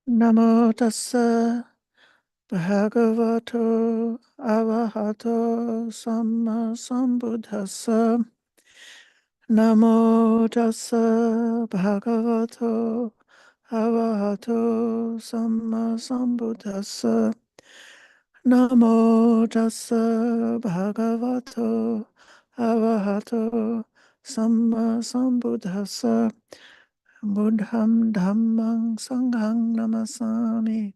Namo tassa bhagavato arahato sammasambuddhassa. Namo tassa bhagavato arahato sammasambuddhassa. Namo tassa bhagavato arahato sammasambuddhassa. Buddham dhammang sanghang namasami.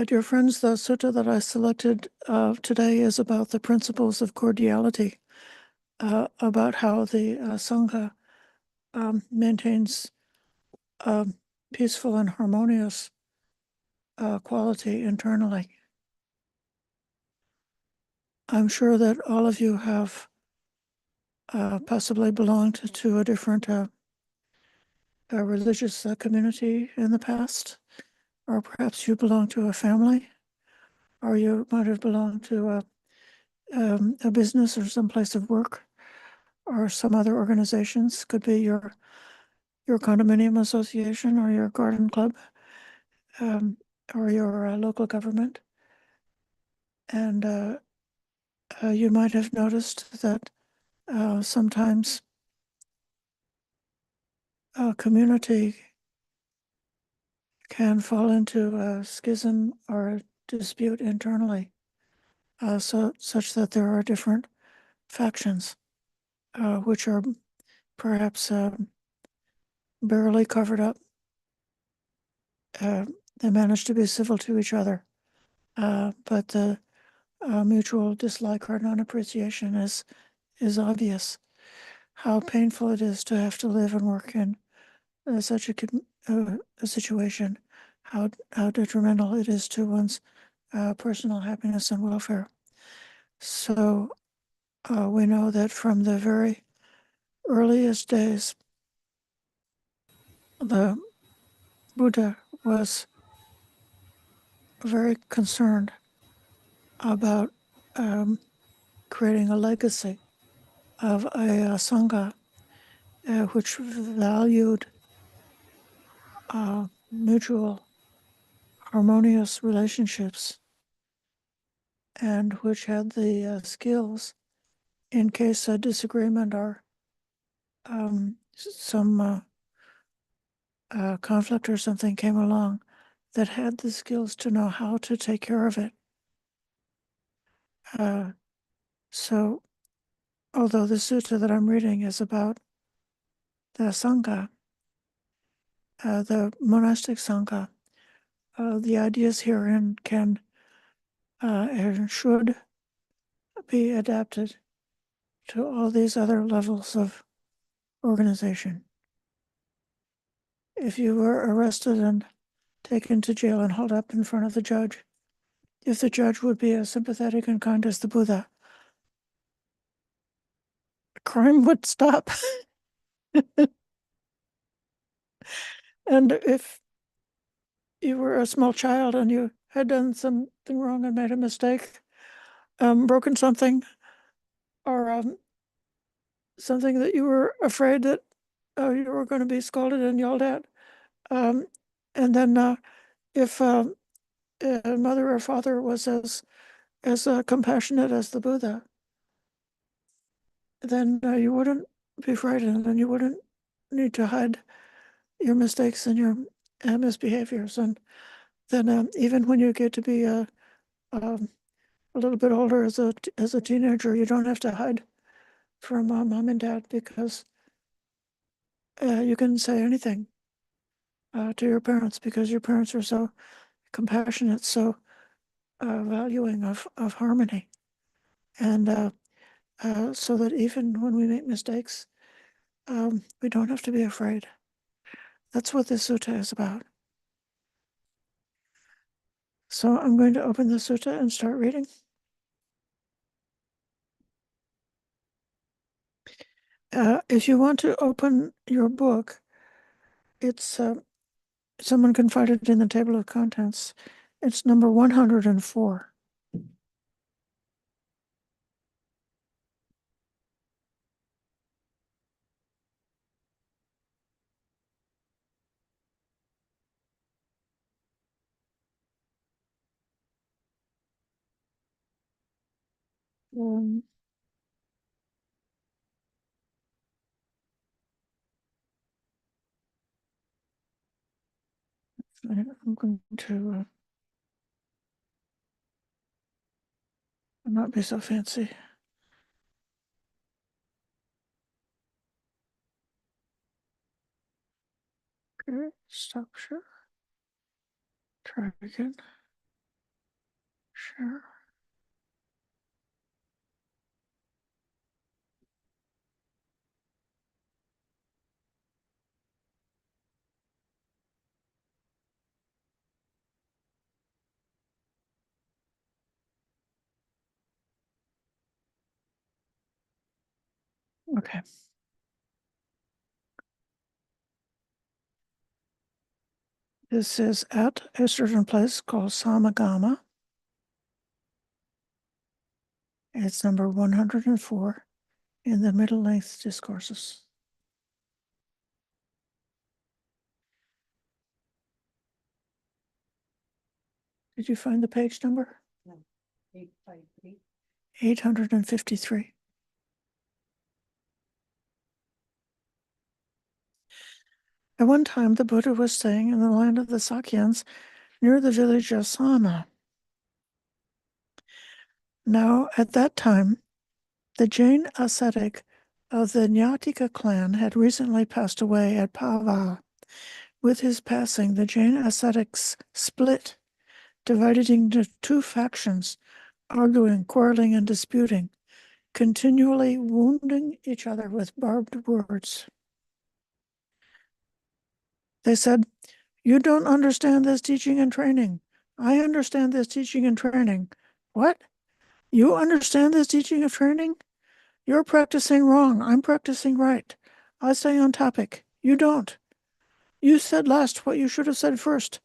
Dear friends, the sutta that I selected today is about the principles of cordiality, about how the Sangha maintains peaceful and harmonious quality internally. I'm sure that all of you have possibly belonged to a different religious community in the past, or perhaps you belong to a family, or you might have belonged to a business or some place of work, or some other organizations. Could be your condominium association or your garden club, or your local government. And you might have noticed that sometimes a community can fall into a schism or a dispute internally, such that there are different factions, which are perhaps barely covered up. They manage to be civil to each other, but the mutual dislike or non-appreciation is obvious. How painful it is to have to live and work in such a situation, how detrimental it is to one's personal happiness and welfare. So we know that from the very earliest days, the Buddha was very concerned about creating a legacy of a Sangha which valued mutual harmonious relationships, and which had the skills in case a disagreement or some conflict or something came along, that had the skills to know how to take care of it. So although the sutta that I'm reading is about the Sangha, the monastic Sangha, the ideas herein can and should be adapted to all these other levels of organization. If you were arrested and taken to jail and held up in front of the judge, if the judge would be as sympathetic and kind as the Buddha, crime would stop. And if you were a small child and you had done something wrong and made a mistake, broken something, or something that you were afraid that you were going to be scolded and yelled at, and then if a mother or father was as compassionate as the Buddha, then you wouldn't be frightened, and you wouldn't need to hide your mistakes and your misbehaviors. And then even when you get to be a little bit older as a teenager, you don't have to hide from mom and dad, because you can say anything to your parents, because your parents are so compassionate, so valuing of harmony. And so that even when we make mistakes, we don't have to be afraid. That's what this sutta is about. So I'm going to open the sutta and start reading. If you want to open your book, it's someone can find it in the table of contents. It's number 104. Um, I'm going to not be so fancy. Okay, stop share. Try again. Share. Okay. This is at a certain place called Sāmagāma. It's number 104 in the Middle Length Discourses. Did you find the page number? No. 853. At one time, the Buddha was staying in the land of the Sakyans near the village of Sāma. Now, at that time, the Jain ascetic of the Jnatika clan had recently passed away at Pava. With his passing, the Jain ascetics split, divided into two factions, arguing, quarreling, and disputing, continually wounding each other with barbed words. They said, "You don't understand this teaching and training. I understand this teaching and training." What? You understand this teaching and training? You're practicing wrong. I'm practicing right. I stay on topic. You don't. You said last what you should have said first.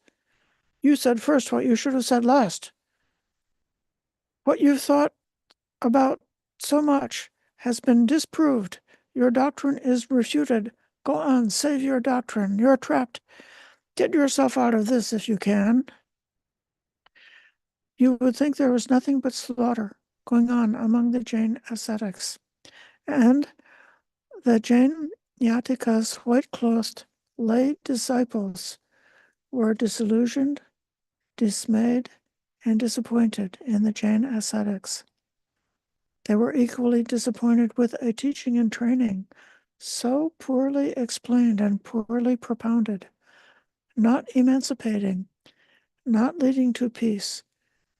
You said first what you should have said last. What you've thought about so much has been disproved. Your doctrine is refuted. Go on, save your doctrine. You're trapped. Get yourself out of this if you can. You would think there was nothing but slaughter going on among the Jain ascetics. And the Jain Yatika's white-clothed lay disciples were disillusioned, dismayed, and disappointed in the Jain ascetics. They were equally disappointed with a teaching and training so poorly explained and poorly propounded, not emancipating, not leading to peace,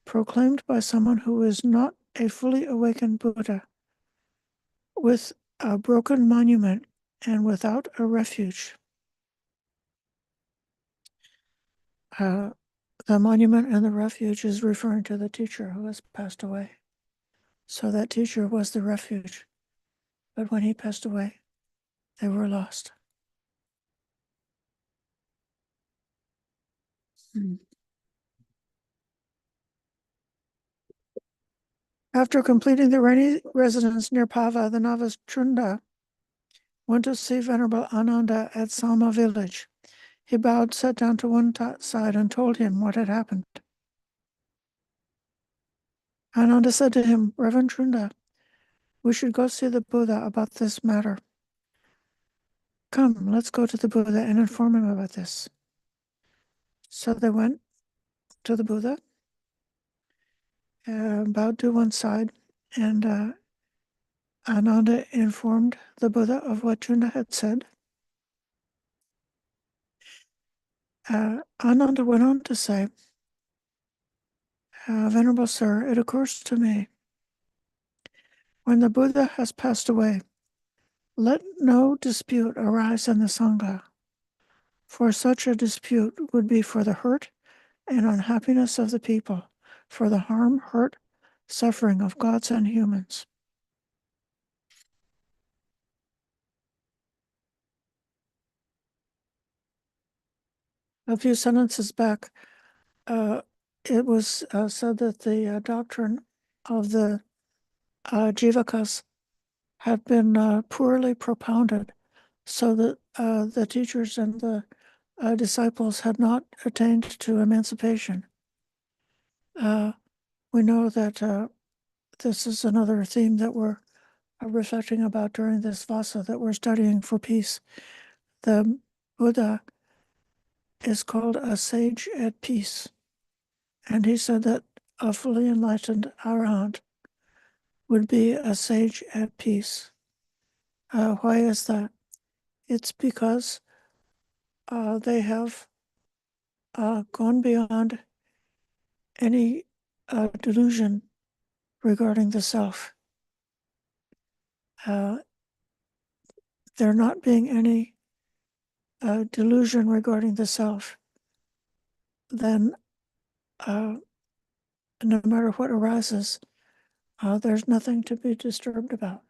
proclaimed by someone who is not a fully awakened Buddha, with a broken monument and without a refuge. The monument and the refuge is referring to the teacher who has passed away. So that teacher was the refuge. But when he passed away, they were lost. After completing the rainy residence near Pava, the novice Chunda went to see Venerable Ananda at Sama village. He bowed, sat down to one side, and told him what had happened. Ananda said to him, "Reverend Chunda, we should go see the Buddha about this matter. Come, let's go to the Buddha and inform him about this." So they went to the Buddha, bowed to one side, and Ananda informed the Buddha of what Chunda had said. Ananda went on to say, "Venerable Sir, it occurs to me, when the Buddha has passed away, let no dispute arise in the Sangha, for such a dispute would be for the hurt and unhappiness of the people, for the harm, hurt, suffering of gods and humans." A few sentences back, it was said that the doctrine of the Jivakas had been poorly propounded, so that the teachers and the disciples had not attained to emancipation. We know that this is another theme that we're reflecting about during this Vasa that we're studying for peace. The Buddha is called a sage at peace. And he said that a fully enlightened arahant would be a sage at peace. Why is that? It's because they have gone beyond any delusion regarding the self. There not being any delusion regarding the self, then no matter what arises, there's nothing to be disturbed about,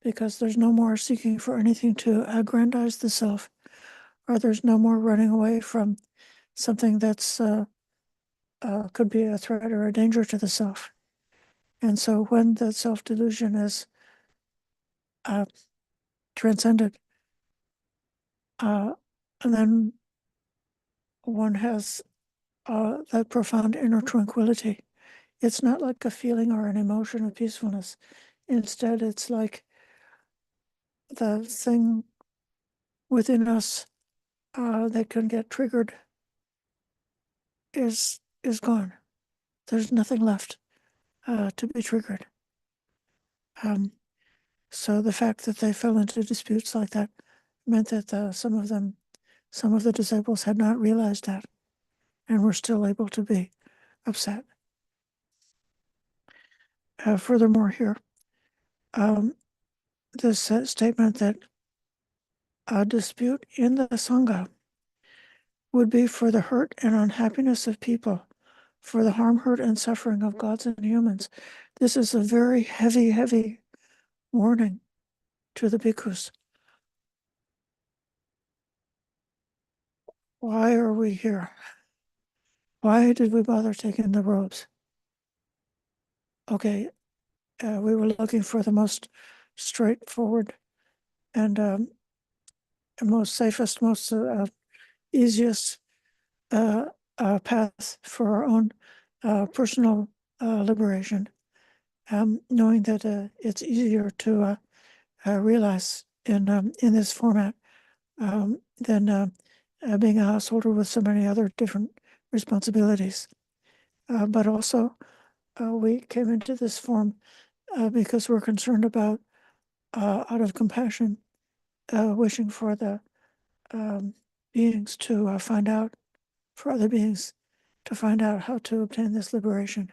because there's no more seeking for anything to aggrandize the self, or there's no more running away from something that's could be a threat or a danger to the self. And so when the self-delusion is transcended, and then one has that profound inner tranquility. It's not like a feeling or an emotion of peacefulness. Instead, it's like the thing within us that can get triggered is gone. There's nothing left to be triggered. So the fact that they fell into disputes like that meant that some of the disciples had not realized that and were still able to be upset. Furthermore, here, this statement that a dispute in the Sangha would be for the hurt and unhappiness of people, for the harm, hurt, and suffering of gods and humans. This is a very heavy, heavy warning to the bhikkhus. Why are we here? Why did we bother taking the robes? Okay, we were looking for the most straightforward and most safest, most easiest path for our own personal liberation, knowing that it's easier to realize in this format than being a householder with so many other different responsibilities. But also, we came into this form because we're concerned about, out of compassion, wishing for the beings to find out, for other beings to find out how to obtain this liberation,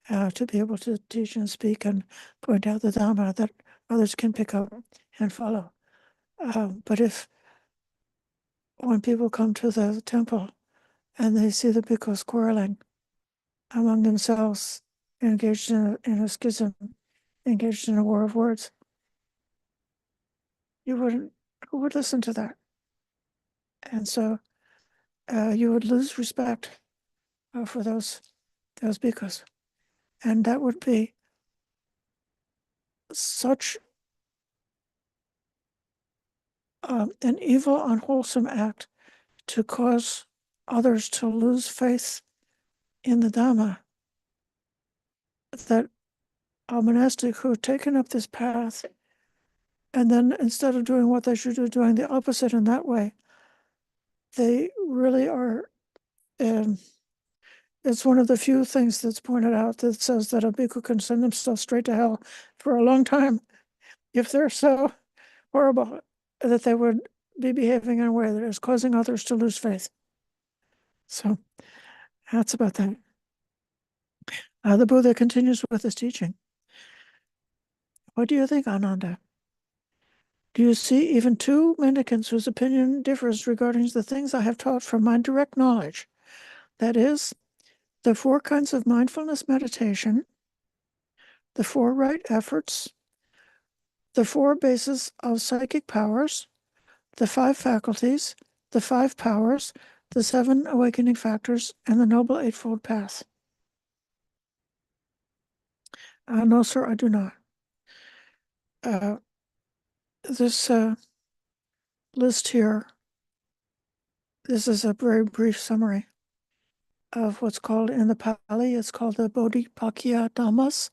to be able to teach and speak and point out the Dhamma that others can pick up and follow. But when people come to the temple and they see the bhikkhus quarreling among themselves, engaged in a schism, engaged in a war of words, who would listen to that? And so you would lose respect for those bhikkhus. And that would be such an evil, unwholesome act to cause others to lose faith in the Dhamma, that a monastic who had taken up this path, and then instead of doing what they should do, doing the opposite in that way, they really are. It's one of the few things that's pointed out that says that a bhikkhu can send themselves straight to hell for a long time if they're so horrible that they would be behaving in a way that is causing others to lose faith. So that's about that. The Buddha continues with his teaching. What do you think, Ananda? Do you see even two mendicants whose opinion differs regarding the things I have taught from my direct knowledge? That is, the 4 kinds of mindfulness meditation, the 4 right efforts, the 4 bases of psychic powers, the 5 faculties, the 5 powers, the 7 awakening factors, and the Noble Eightfold Path. No, sir, I do not. This list here, this is a very brief summary. of what's called in the Pali, it's called the Bodhipakya Dhammas,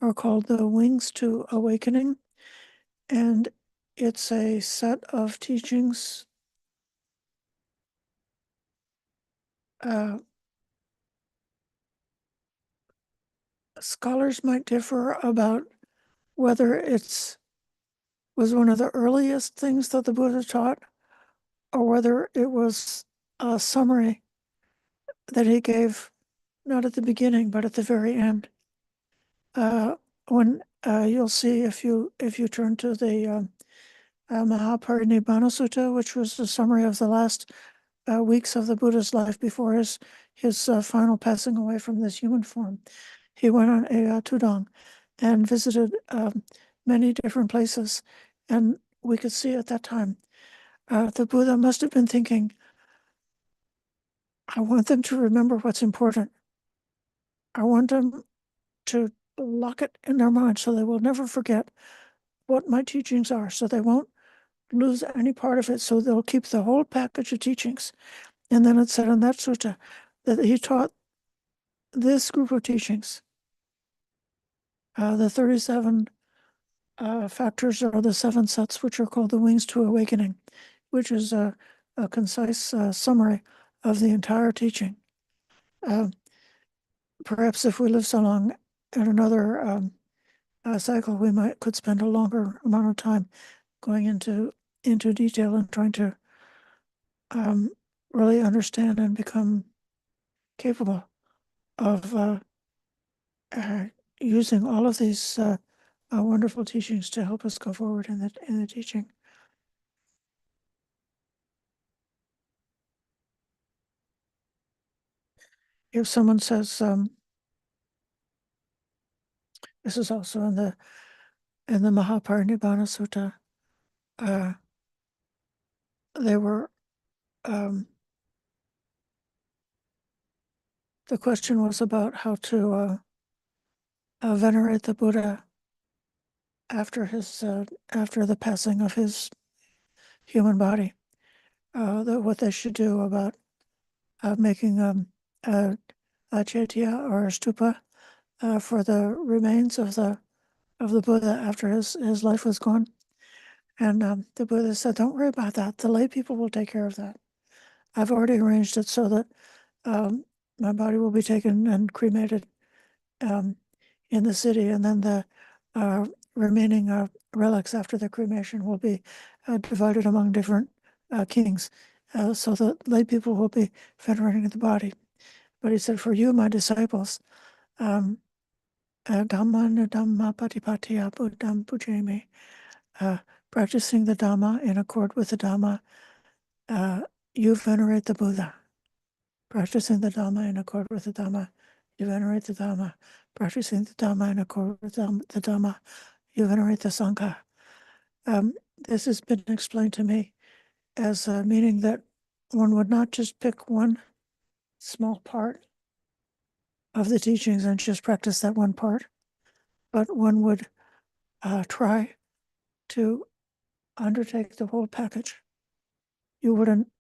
or called the Wings to Awakening. And it's a set of teachings scholars might differ about whether it's was one of the earliest things that the Buddha taught, or whether it was a summary that he gave not at the beginning but at the very end. When you'll see if you turn to the Mahaparinibbana Sutta, which was the summary of the last weeks of the Buddha's life before his final passing away from this human form. He went on a tudong and visited many different places, and we could see at that time the Buddha must have been thinking, I want them to remember what's important. I want them to lock it in their mind so they will never forget what my teachings are, so they won't lose any part of it, so they'll keep the whole package of teachings. And then it said in that sutta that he taught this group of teachings, the 37 factors or the 7 sets, which are called the Wings to Awakening, which is a concise summary of the entire teaching. Perhaps if we live so long in another cycle, we could spend a longer amount of time going into detail and trying to really understand and become capable of using all of these wonderful teachings to help us go forward in the teaching. If someone says, this is also in the Mahaparinibbana Sutta, they were the question was about how to venerate the Buddha after the passing of his human body. What they should do about making a chaitya or a stupa for the remains of the Buddha after his life was gone. And the Buddha said, don't worry about that. The lay people will take care of that. I've already arranged it so that my body will be taken and cremated in the city, and then the remaining relics after the cremation will be divided among different kings, so that lay people will be venerating the body. But he said, for you, my disciples, Dhamma Dhamma Patipatiya Buddham Pujami, practicing the Dhamma in accord with the Dhamma, you venerate the Buddha. Practicing the Dhamma in accord with the Dhamma, you venerate the Dhamma. Practicing the Dhamma in accord with the Dhamma, you venerate the Sangha. This has been explained to me as meaning that one would not just pick one small part of the teachings and just practice that one part, but one would try to undertake the whole package. You wouldn't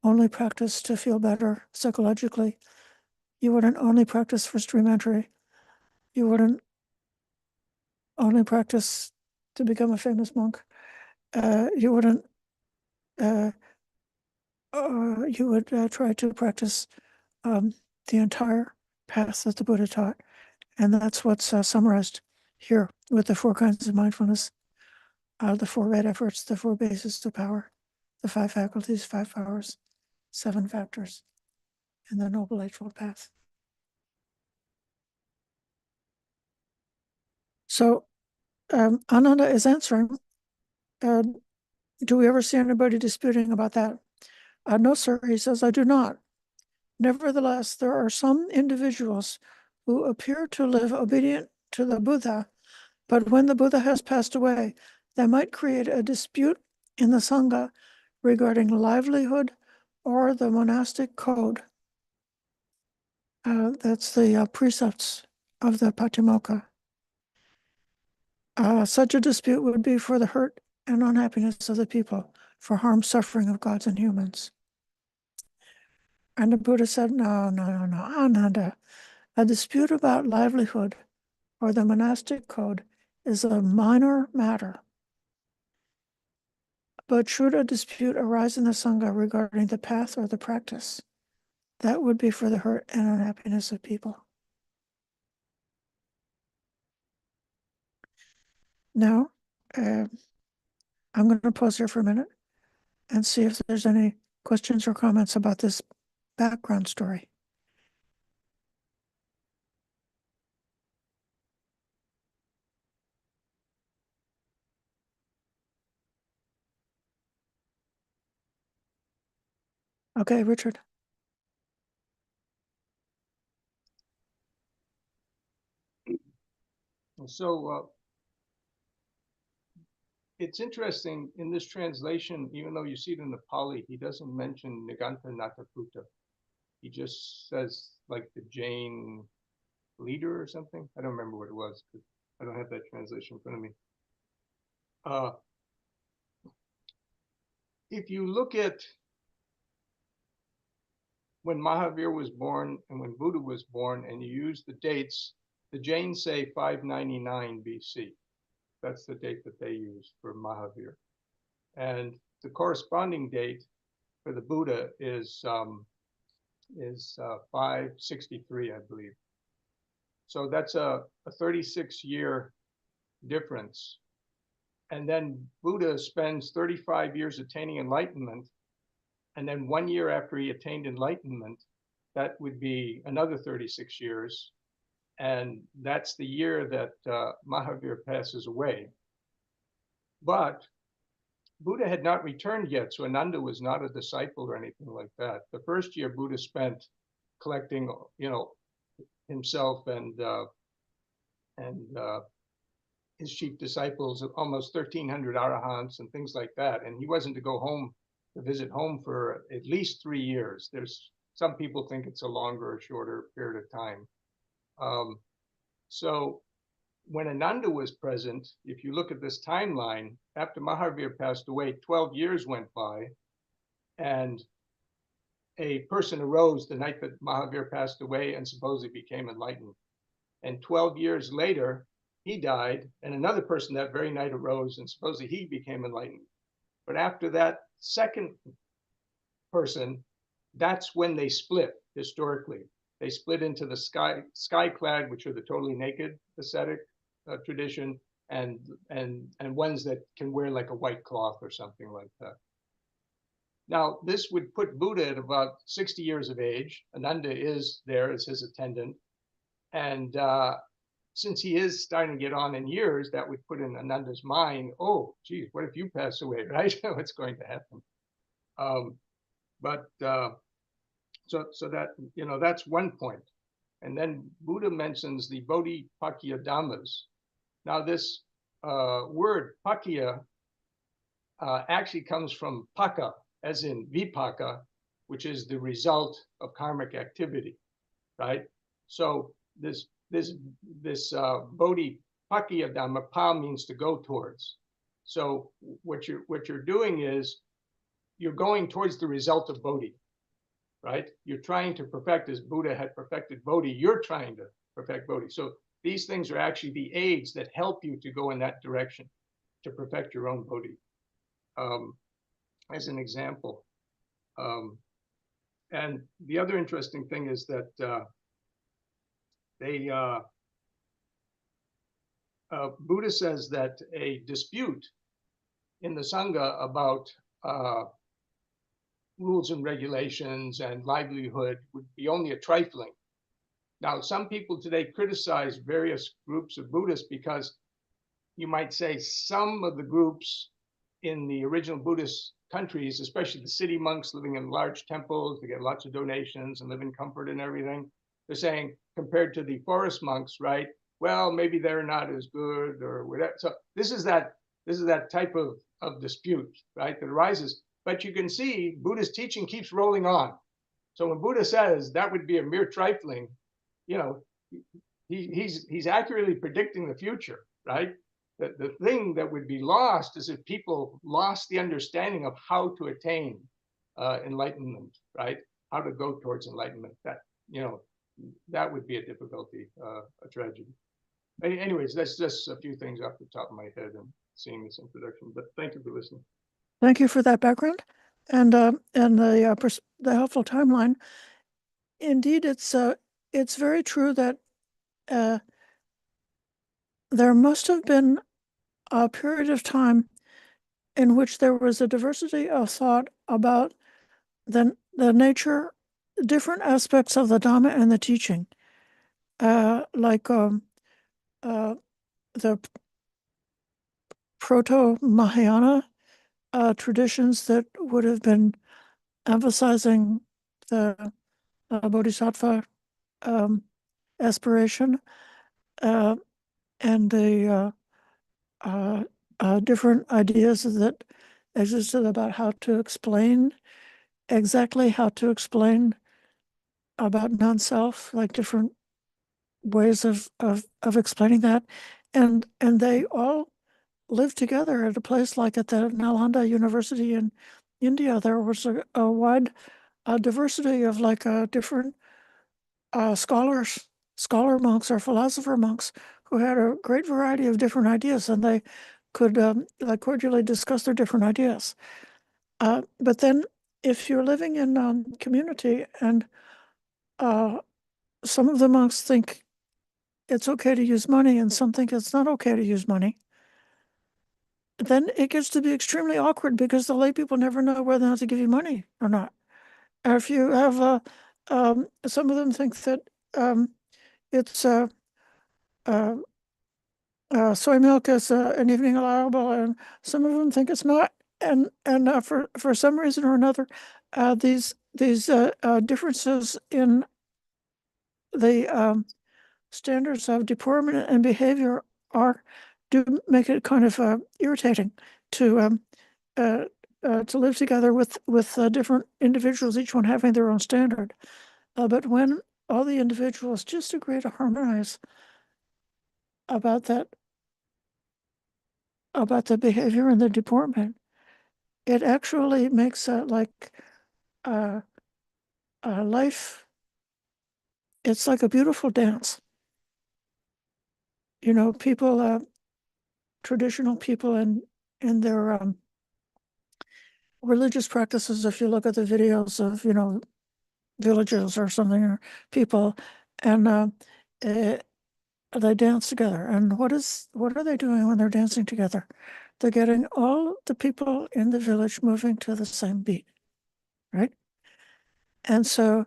only practice to feel better psychologically. You wouldn't only practice for stream entry. You wouldn't only practice to become a famous monk. You wouldn't. You would try to practice the entire path that the Buddha taught, and that's what's summarized here with the 4 kinds of mindfulness, the 4 red efforts, the 4 bases to power, the 5 faculties, 5 powers, 7 factors, and the Noble Eightfold Path. So Ananda is answering, do we ever see anybody disputing about that? No, sir, he says, I do not. Nevertheless, there are some individuals who appear to live obedient to the Buddha, but when the Buddha has passed away, they might create a dispute in the Sangha regarding livelihood or the monastic code. That's the precepts of the Patimokkha. Such a dispute would be for the hurt and unhappiness of the people, for harm, suffering of gods and humans. And the Buddha said, no, Ananda. A dispute about livelihood or the monastic code is a minor matter. But should a dispute arise in the Sangha regarding the path or the practice, that would be for the hurt and unhappiness of people. Now, I'm going to pause here for a minute and see if there's any questions or comments about this background story. Okay, Richard. So it's interesting in this translation, even though you see it in the Pali, he doesn't mention Niganta Nataputa. He just says like the Jain leader or something. I don't remember what it was because I don't have that translation in front of me. If you look at when Mahavir was born and when Buddha was born and you use the dates, the Jains say 599 BC. That's the date that they use for Mahavir. And the corresponding date for the Buddha is 563, I believe. So that's a 36-year difference. And then Buddha spends 35 years attaining enlightenment. And then 1 year after he attained enlightenment, that would be another 36 years. And that's the year that Mahavir passes away. But Buddha had not returned yet, so Ananda was not a disciple or anything like that. The first year Buddha spent collecting, himself and his chief disciples, almost 1,300 arahants and things like that. And he wasn't to go home, to visit home for at least 3 years. There's some people think it's a longer or shorter period of time. So when Ananda was present, if you look at this timeline, after Mahavir passed away, 12 years went by, and a person arose the night that Mahavir passed away and supposedly became enlightened. And 12 years later, he died, and another person that very night arose and supposedly he became enlightened. But after that second person, that's when they split historically. They split into the sky-clad, which are the totally naked ascetic tradition, and ones that can wear like a white cloth or something like that. Now, this would put Buddha at about 60 years of age. Ananda is there as his attendant. And since he is starting to get on in years, that would put in Ananda's mind, oh, geez, what if you pass away, right? What's going to happen? So that, that's one point. And then Buddha mentions the Bodhipakya Dhammas. Now this word pakya actually comes from paka, as in vipaka, which is the result of karmic activity, right? So this Bodhipakya Dhamma, pa means to go towards. So what you're doing is you're going towards the result of Bodhi, right? You're trying to perfect as Buddha had perfected Bodhi. You're trying to perfect Bodhi. So these things are actually the aids that help you to go in that direction, to perfect your own Bodhi. As an example. And the other interesting thing is that Buddha says that a dispute in the Sangha about rules and regulations and livelihood would be only a trifling. Now, some people today criticize various groups of Buddhists because you might say some of the groups in the original Buddhist countries, especially the city monks living in large temples, they get lots of donations and live in comfort and everything. They're saying compared to the forest monks, right? Well, maybe they're not as good or whatever. So this is that type of dispute, right, that arises. But you can see Buddha's teaching keeps rolling on. So when Buddha says that would be a mere trifling, he's accurately predicting the future, right? The thing that would be lost is if people lost the understanding of how to attain enlightenment, right? how to go towards enlightenment. That, you know, that would be a difficulty, a tragedy. Anyways, that's just a few things off the top of my head and seeing this introduction, but thank you for listening. Thank you for that background and the helpful timeline. Indeed, it's very true that there must have been a period of time in which there was a diversity of thought about the nature, different aspects of the Dhamma and the teaching, like the proto-Mahayana traditions that would have been emphasizing the bodhisattva aspiration, and the different ideas that existed about how to explain about non-self, like different ways of explaining that, and they all lived together at a place like at the Nalanda University in India. There was a wide diversity of like different scholar monks or philosopher monks who had a great variety of different ideas, and they could like cordially discuss their different ideas. But then if you're living in community and some of the monks think it's okay to use money and some think it's not okay to use money, then it gets to be extremely awkward because the lay people never know whether or not to give you money or not. If you have some of them think that it's soy milk is an evening allowable, and some of them think it's not. And for some reason or another, these differences in the standards of deportment and behavior do make it kind of irritating to live together with different individuals, each one having their own standard. But when all the individuals just agree to harmonize about the behavior and the deportment, it actually makes life. It's like a beautiful dance. You know, people, traditional people in their religious practices, if you look at the videos of, you know, villages or something, or people, and they dance together. And what are they doing when they're dancing together? They're getting all the people in the village moving to the same beat, right? And so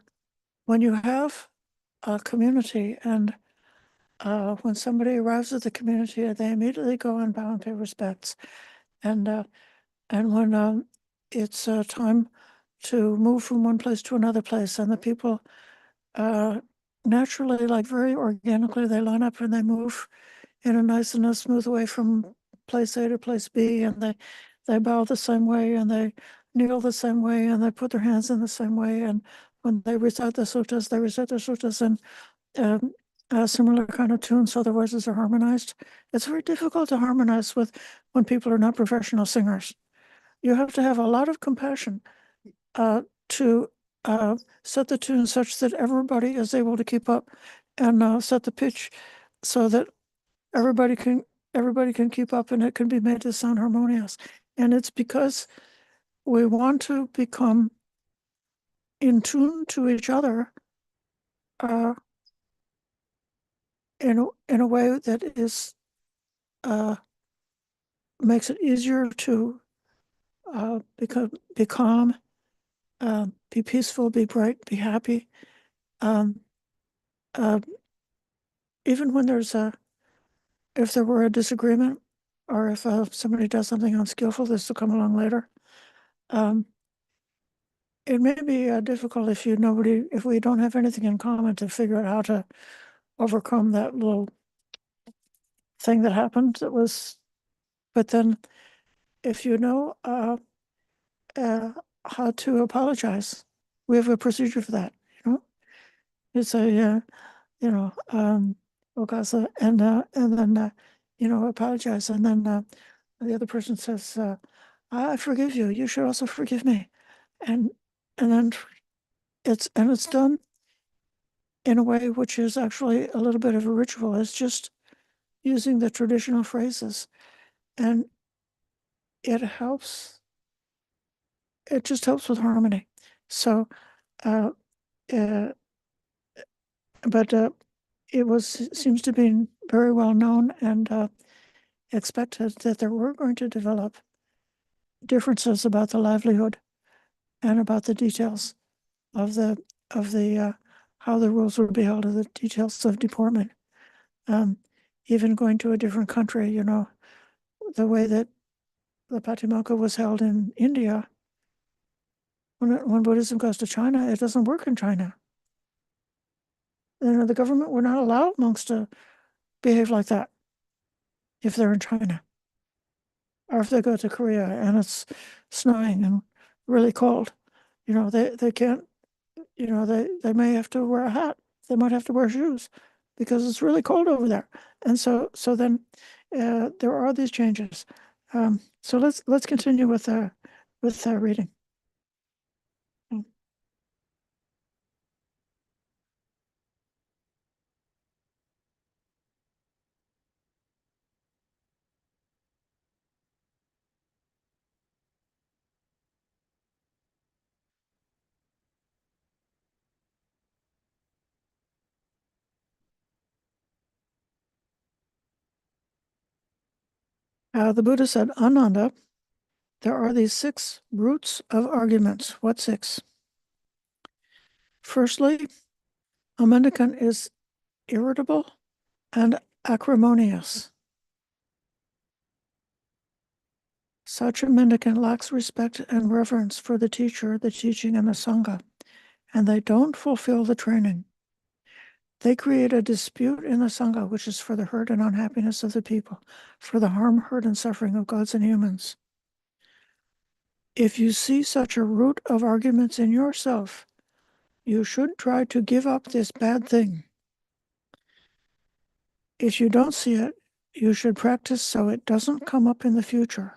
when you have a community, and when somebody arrives at the community, they immediately go and bow and pay respects. And when it's time to move from one place to another place, and the people naturally, like very organically, they line up and they move in a nice and a smooth way from place A to place B, and they bow the same way, and they kneel the same way, and they put their hands in the same way. And when they recite the suttas, they recite their suttas in a similar kind of tune, so the voices are harmonized. It's very difficult to harmonize when people are not professional singers. You have to have a lot of compassion to set the tune such that everybody is able to keep up, and set the pitch so that everybody can keep up, and it can be made to sound harmonious. And it's because we want to become in tune to each other in a way that is makes it easier to be calm, be peaceful, be bright, be happy. Even when if there were a disagreement, or if somebody does something unskillful, this will come along later. It may be difficult if we don't have anything in common to figure out how to overcome that little thing that happened. But then if you know how to apologize, we have a procedure for that. You know, it's okasa, and then apologize, and then the other person says, I forgive you. You should also forgive me, and then it's done in a way which is actually a little bit of a ritual. It's just using the traditional phrases, and it helps. It just helps with harmony. So, uh, uh, but seems to be very well known and expected that there were going to develop differences about the livelihood and about the details of the how the rules would be held, of the details of deportment. Even going to a different country, the way that the Patimokkha was held in India. When Buddhism goes to China, it doesn't work in China. The government would not allow monks to behave like that if they're in China. Or if they go to Korea and it's snowing and really cold, they can't, they may have to wear a hat. They might have to wear shoes because it's really cold over there. And so then there are these changes. So let's continue with reading. The Buddha said, Ananda, there are these 6 roots of arguments. What 6? Firstly, a mendicant is irritable and acrimonious. Such a mendicant lacks respect and reverence for the teacher, the teaching, and the Sangha, and they don't fulfill the training. They create a dispute in the Sangha, which is for the hurt and unhappiness of the people, for the harm, hurt, and suffering of gods and humans. If you see such a root of arguments in yourself, you should try to give up this bad thing. If you don't see it, you should practice so it doesn't come up in the future.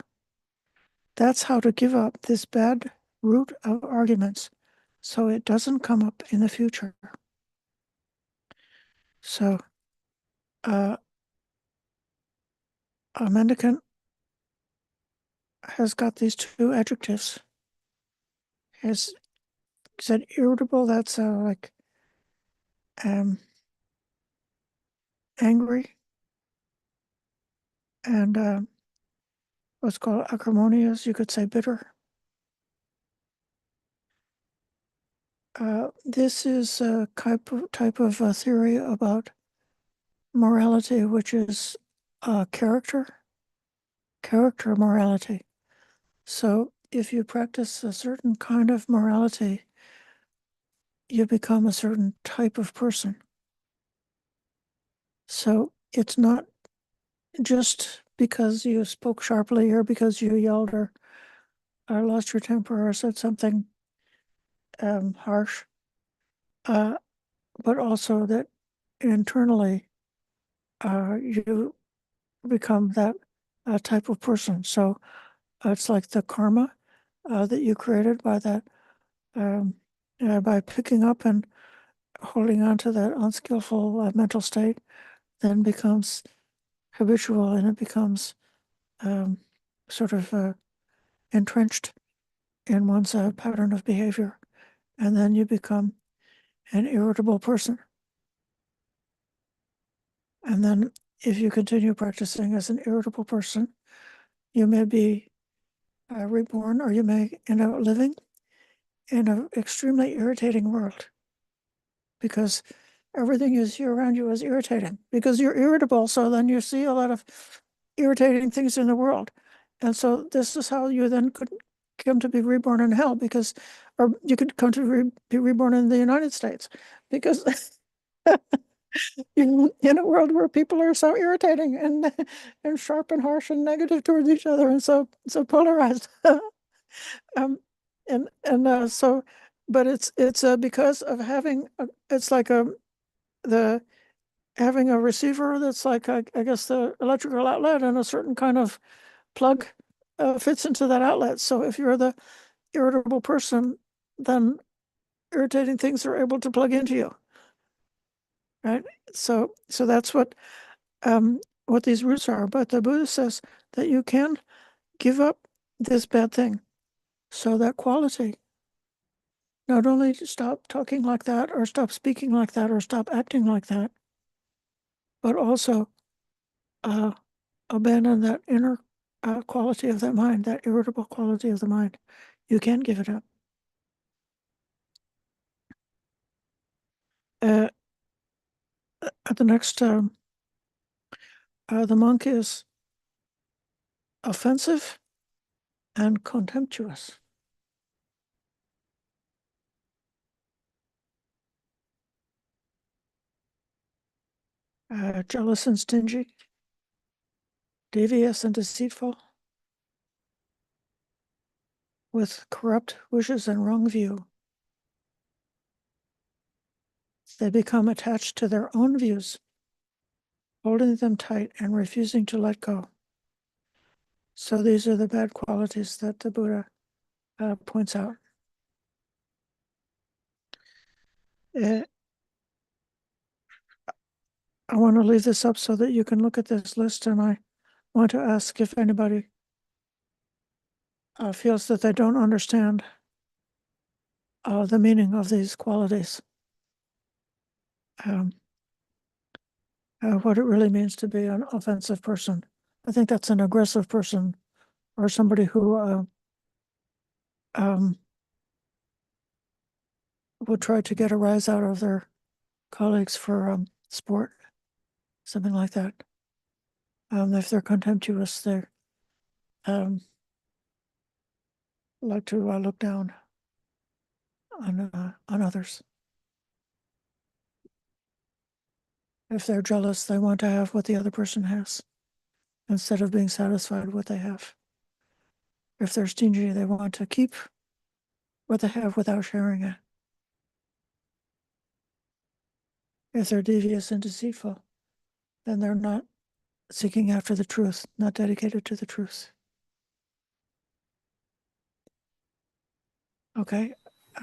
That's how to give up this bad root of arguments, so it doesn't come up in the future. So, a mendicant has got these 2 adjectives. Has said irritable, that's like angry, and what's called acrimonious, you could say bitter. This is a type of theory about morality, which is character morality. So if you practice a certain kind of morality, you become a certain type of person. So it's not just because you spoke sharply or because you yelled or lost your temper or said something harsh, but also that internally you become that type of person. So it's like the karma that you created by that, by picking up and holding on to that unskillful mental state, then becomes habitual, and it becomes sort of entrenched in one's pattern of behavior. And then you become an irritable person. And then if you continue practicing as an irritable person, you may be reborn, or you may end up living in an extremely irritating world, because everything around you is irritating, because you're irritable. So then you see a lot of irritating things in the world. And so this is how you then could come to be reborn in hell, or you could come to be reborn in the United States, because you're in a world where people are so irritating and sharp and harsh and negative towards each other, and so polarized. So, but it's because of having it's like having a receiver that's like I guess the electrical outlet, and a certain kind of plug fits into that outlet. So if you're the irritable person, then irritating things are able to plug into you. Right? So that's what these roots are. But the Buddha says that you can give up this bad thing. So that quality, not only to stop talking like that, or stop speaking like that, or stop acting like that, but also abandon that inner quality of that mind, that irritable quality of the mind. You can give it up. At the next, the monk is offensive and contemptuous. Jealous and stingy, devious and deceitful, with corrupt wishes and wrong view. They become attached to their own views, holding them tight and refusing to let go. So these are the bad qualities that the Buddha points out. I want to leave this up so that you can look at this list, and I want to ask if anybody feels that they don't understand the meaning of these qualities, what it really means to be an offensive person. I think that's an aggressive person, or somebody who would try to get a rise out of their colleagues for sport, something like that. If they're contemptuous, they like to look down on others. If they're jealous, they want to have what the other person has instead of being satisfied with what they have. If they're stingy, they want to keep what they have without sharing it. If they're devious and deceitful, then they're not seeking after the truth, not dedicated to the truth. Okay,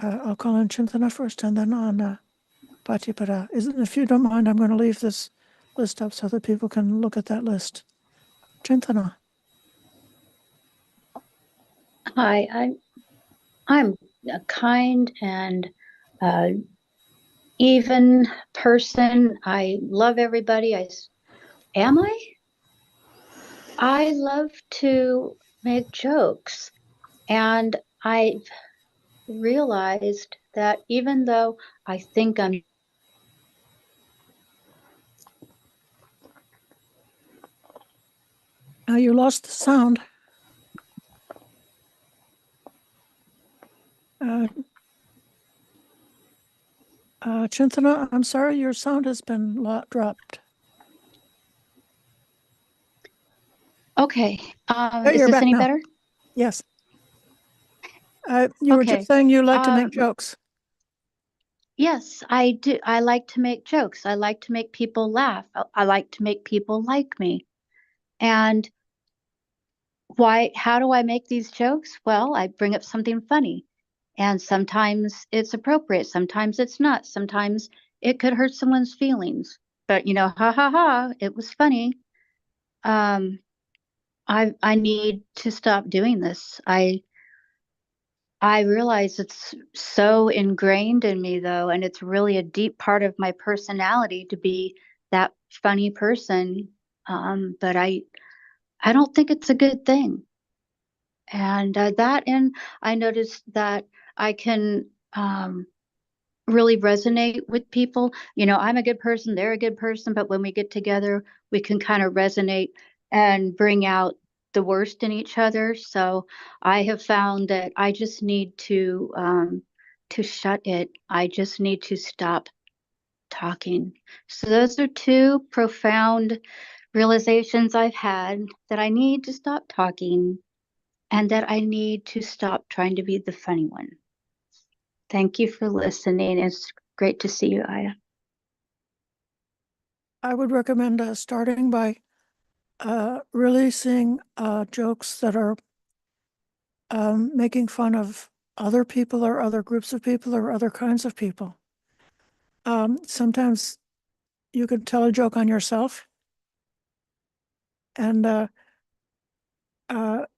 I'll call on Chintana first, and then on Patipada. If you don't mind, I'm going to leave this list up so that people can look at that list. Chintana. Hi, I'm a kind and even person. I love everybody. Am I? I love to make jokes, and I've realized that even though I think I'm You lost the sound. Chintana, I'm sorry, your sound has been dropped. okay. Is You're this back any now. better? Yes. You were just saying you like to make jokes. Yes, I do. I like to make jokes. I like to make people laugh. I like to make people like me. And how do I make these jokes? Well, I bring up something funny. And sometimes it's appropriate, sometimes it's not. Sometimes it could hurt someone's feelings. But ha ha ha, it was funny. I need to stop doing this. I realize it's so ingrained in me though, and it's really a deep part of my personality to be that funny person. But I don't think it's a good thing. And I noticed that I can really resonate with people. I'm a good person, they're a good person, but when we get together, we can kind of resonate and bring out the worst in each other. So I have found that I just need to shut it. I just need to stop talking. So those are two profound realizations I've had, that I need to stop talking and that I need to stop trying to be the funny one. Thank you for listening. It's great to see you, Ayya. I would recommend starting by releasing jokes that are making fun of other people or other groups of people or other kinds of people. Sometimes you can tell a joke on yourself, and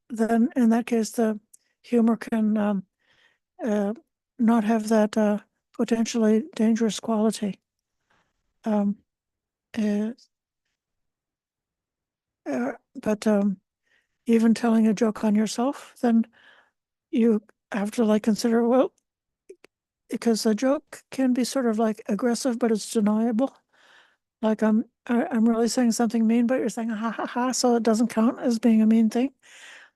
then in that case, the humor can not have that potentially dangerous quality. Um, uh, but even telling a joke on yourself, then you have to like consider, well, because a joke can be sort of like aggressive, but it's deniable. Like I'm really saying something mean, but you're saying ha ha ha, so it doesn't count as being a mean thing.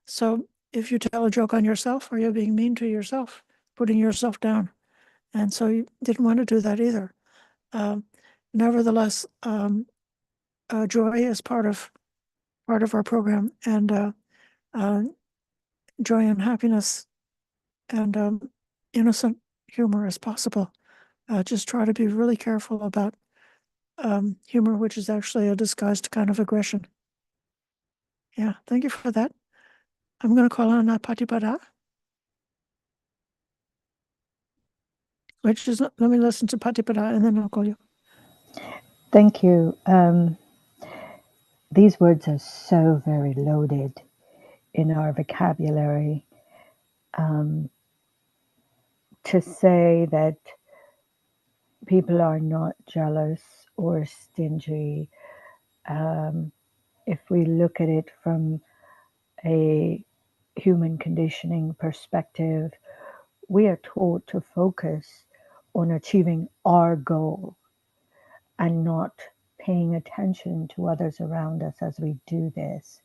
So if you tell a joke on yourself, are you being mean to yourself, putting yourself down? And so you didn't want to do that either. Nevertheless, joy is part of our program, and joy and happiness and innocent humor as possible. Just try to be really careful about humor, which is actually a disguised kind of aggression. Yeah, thank you for that. I'm going to call on Patipada, which is, let me listen to Patipada and then I'll call you. Thank you. These words are so very loaded in our vocabulary. To say that people are not jealous or stingy, if we look at it from a human conditioning perspective, we are taught to focus on achieving our goal and not paying attention to others around us as we do this,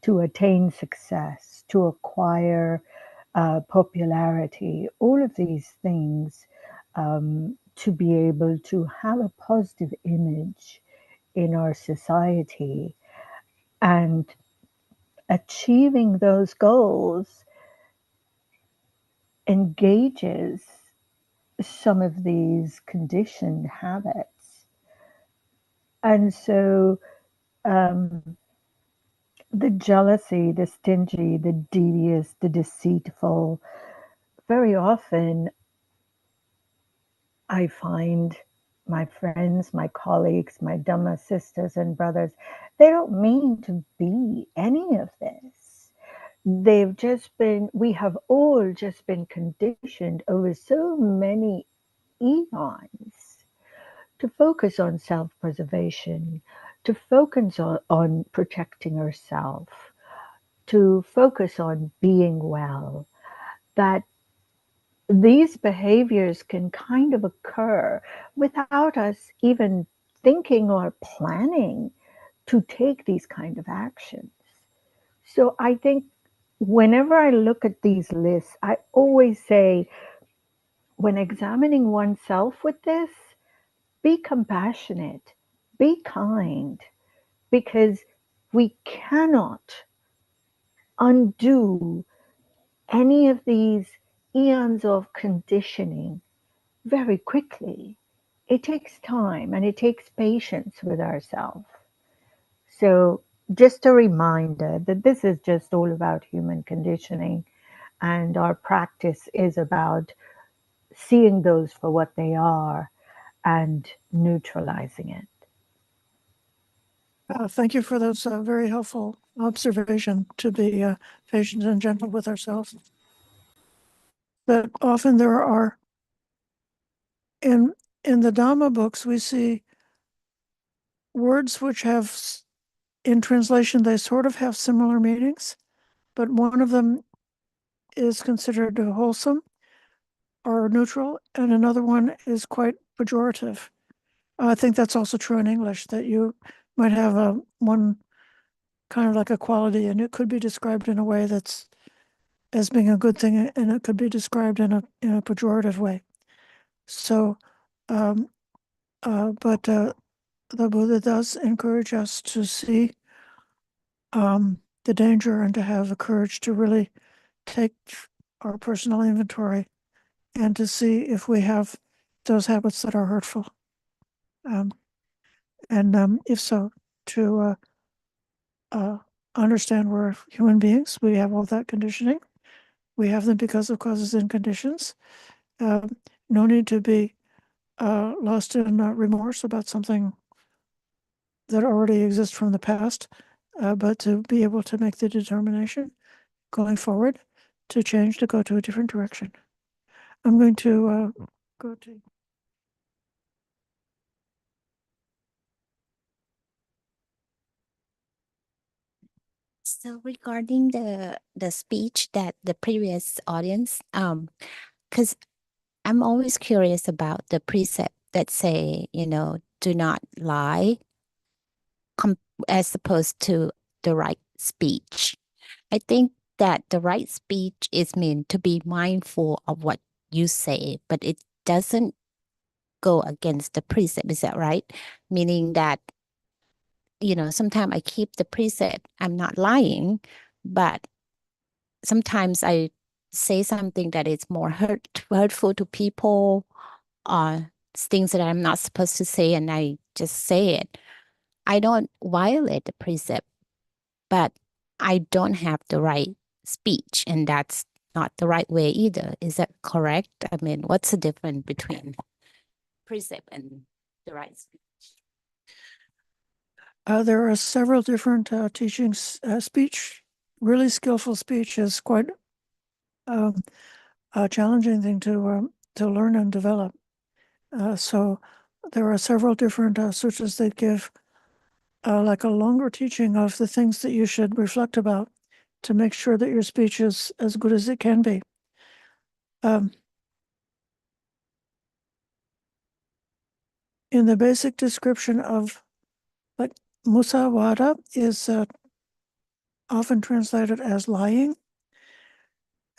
to attain success, to acquire popularity, all of these things, to be able to have a positive image in our society. And achieving those goals engages some of these conditioned habits. And so the jealousy, the stingy, the devious, the deceitful, very often I find my friends, my colleagues, my Dhamma sisters and brothers, they don't mean to be any of this. They've just been, we have all just been conditioned over so many eons to focus on self-preservation, to focus on protecting ourselves, to focus on being well, that these behaviors can kind of occur without us even thinking or planning to take these kind of actions. So I think whenever I look at these lists, I always say, when examining oneself with this, be compassionate, be kind, because we cannot undo any of these eons of conditioning very quickly. It takes time and it takes patience with ourselves. So just a reminder that this is just all about human conditioning, and our practice is about seeing those for what they are and neutralizing it. Thank you for those very helpful observation to be patient and gentle with ourselves. But often there are, in the Dhamma books, we see words which have, in translation, they sort of have similar meanings, but one of them is considered wholesome or neutral, and another one is quite pejorative. I think that's also true in English, that you might have one kind of like a quality, and it could be described in a way that's as being a good thing, and it could be described in a pejorative way. So, but the Buddha does encourage us to see the danger and to have the courage to really take our personal inventory and to see if we have those habits that are hurtful. And if so, to understand we're human beings, we have all that conditioning, We have them because of causes and conditions. No need to be lost in remorse about something that already exists from the past, but to be able to make the determination going forward to change, to go to a different direction. I'm going to go to. So regarding the speech that the previous audience, because I'm always curious about the precept that say, do not lie, as opposed to the right speech. I think that the right speech is meant to be mindful of what you say, but it doesn't go against the precept. Is that right? Meaning that, sometimes I keep the precept, I'm not lying, but sometimes I say something that is more hurtful to people, things that I'm not supposed to say, and I just say it. I don't violate the precept, but I don't have the right speech, and that's not the right way either. Is that correct? I mean, what's the difference between precept and the right speech? There are several different teachings. Speech, really skillful speech, is quite a challenging thing to learn and develop. So there are several different sutras that give like a longer teaching of the things that you should reflect about to make sure that your speech is as good as it can be. In the basic description of, like, musawada is often translated as lying.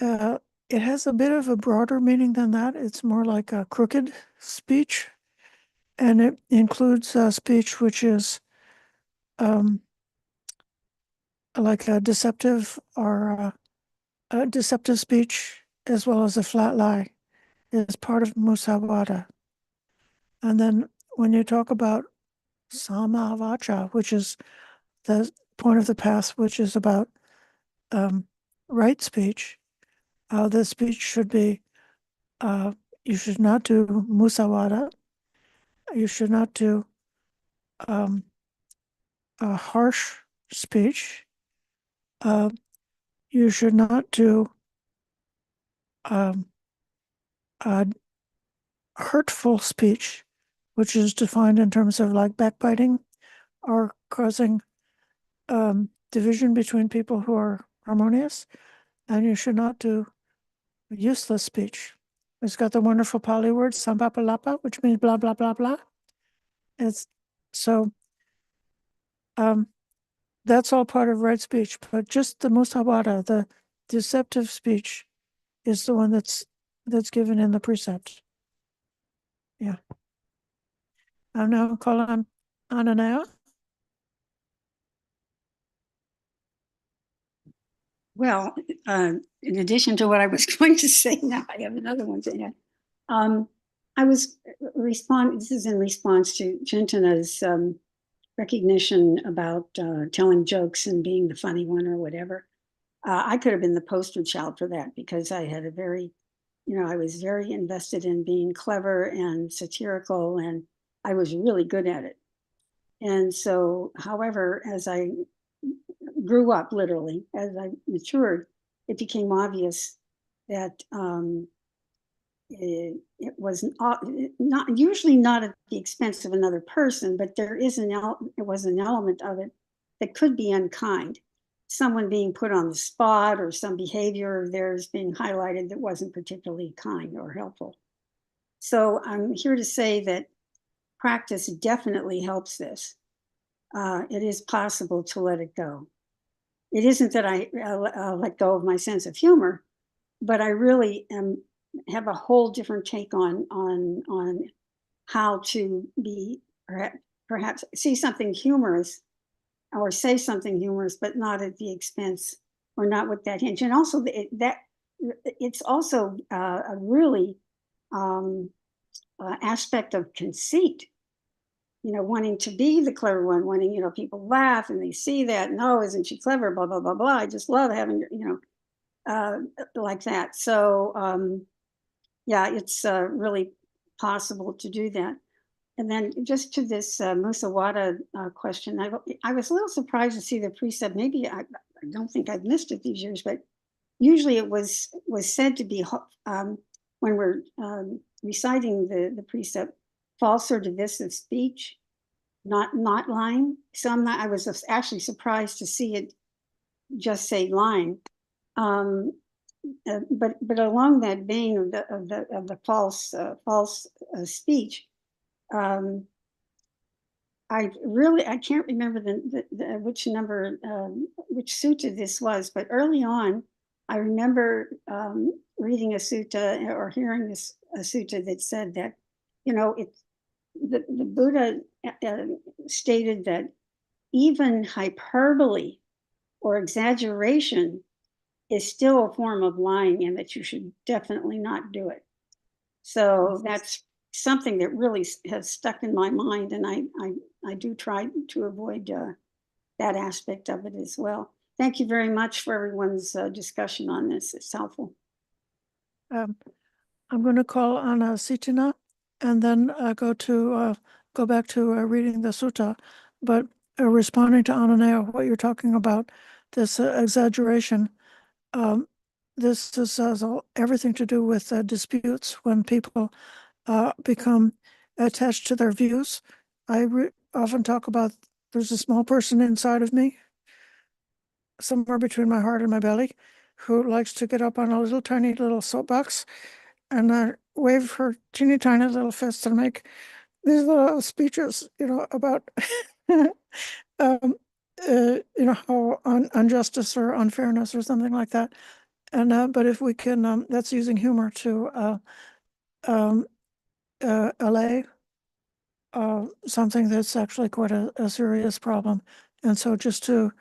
It has a bit of a broader meaning than that. It's more like a crooked speech, and it includes speech which is like a deceptive or a deceptive speech, as well as a flat lie, is part of musawada. And then when you talk about samavacha, which is the point of the path, which is about right speech, the speech should be, you should not do musawada, you should not do a harsh speech, you should not do a hurtful speech, which is defined in terms of like backbiting or causing division between people who are harmonious, and you should not do useless speech. It's got the wonderful Pali word sambapalapa, which means blah blah blah blah. It's so that's all part of right speech, but just the musawada, the deceptive speech, is the one that's given in the precept. Yeah. I'm now calling Ananaya. Well, in addition to what I was going to say, now I have another one to add. I was this is in response to Chintana's recognition about telling jokes and being the funny one or whatever. I could have been the poster child for that, because I had I was very invested in being clever and satirical, and I was really good at it. And so, however, as I grew up, literally, as I matured, it became obvious that it was not usually not at the expense of another person, but there is it was an element of it that could be unkind. Someone being put on the spot, or some behavior of theirs being highlighted that wasn't particularly kind or helpful. So I'm here to say that practice definitely helps this. It is possible to let it go. It isn't that I let go of my sense of humor, but I really have a whole different take on how to be, perhaps see something humorous or say something humorous, but not at the expense, or not with that hinge. And also that it's also a really aspect of conceit. Wanting to be the clever one, wanting, people laugh and they see that, no, isn't she clever, blah, blah, blah, blah. I just love having, like that. So yeah, it's really possible to do that. And then just to this Musawada question, I was a little surprised to see the precept. Maybe I don't think I've missed it these years, but usually it was said to be when we're reciting the precept, false or divisive speech, not lying. So I was actually surprised to see it just say lying. But along that vein of the false speech, I can't remember which number, which sutta this was, but early on, I remember reading a sutta or hearing a sutta that said that, the Buddha stated that even hyperbole or exaggeration is still a form of lying, and that you should definitely not do it. So that's something that really has stuck in my mind, and I do try to avoid that aspect of it as well. Thank you very much for everyone's discussion on this. It's helpful. I'm going to call on Sitina and then go back to reading the sutta, but responding to Ananea, what you're talking about, this exaggeration. This has everything to do with disputes when people become attached to their views. I often talk about there's a small person inside of me, somewhere between my heart and my belly, who likes to get up on a little tiny little soapbox and wave her teeny tiny little fists and make these little speeches, about how injustice or unfairness or something like that. And but if we can, that's using humor to allay something that's actually quite a serious problem. And so just to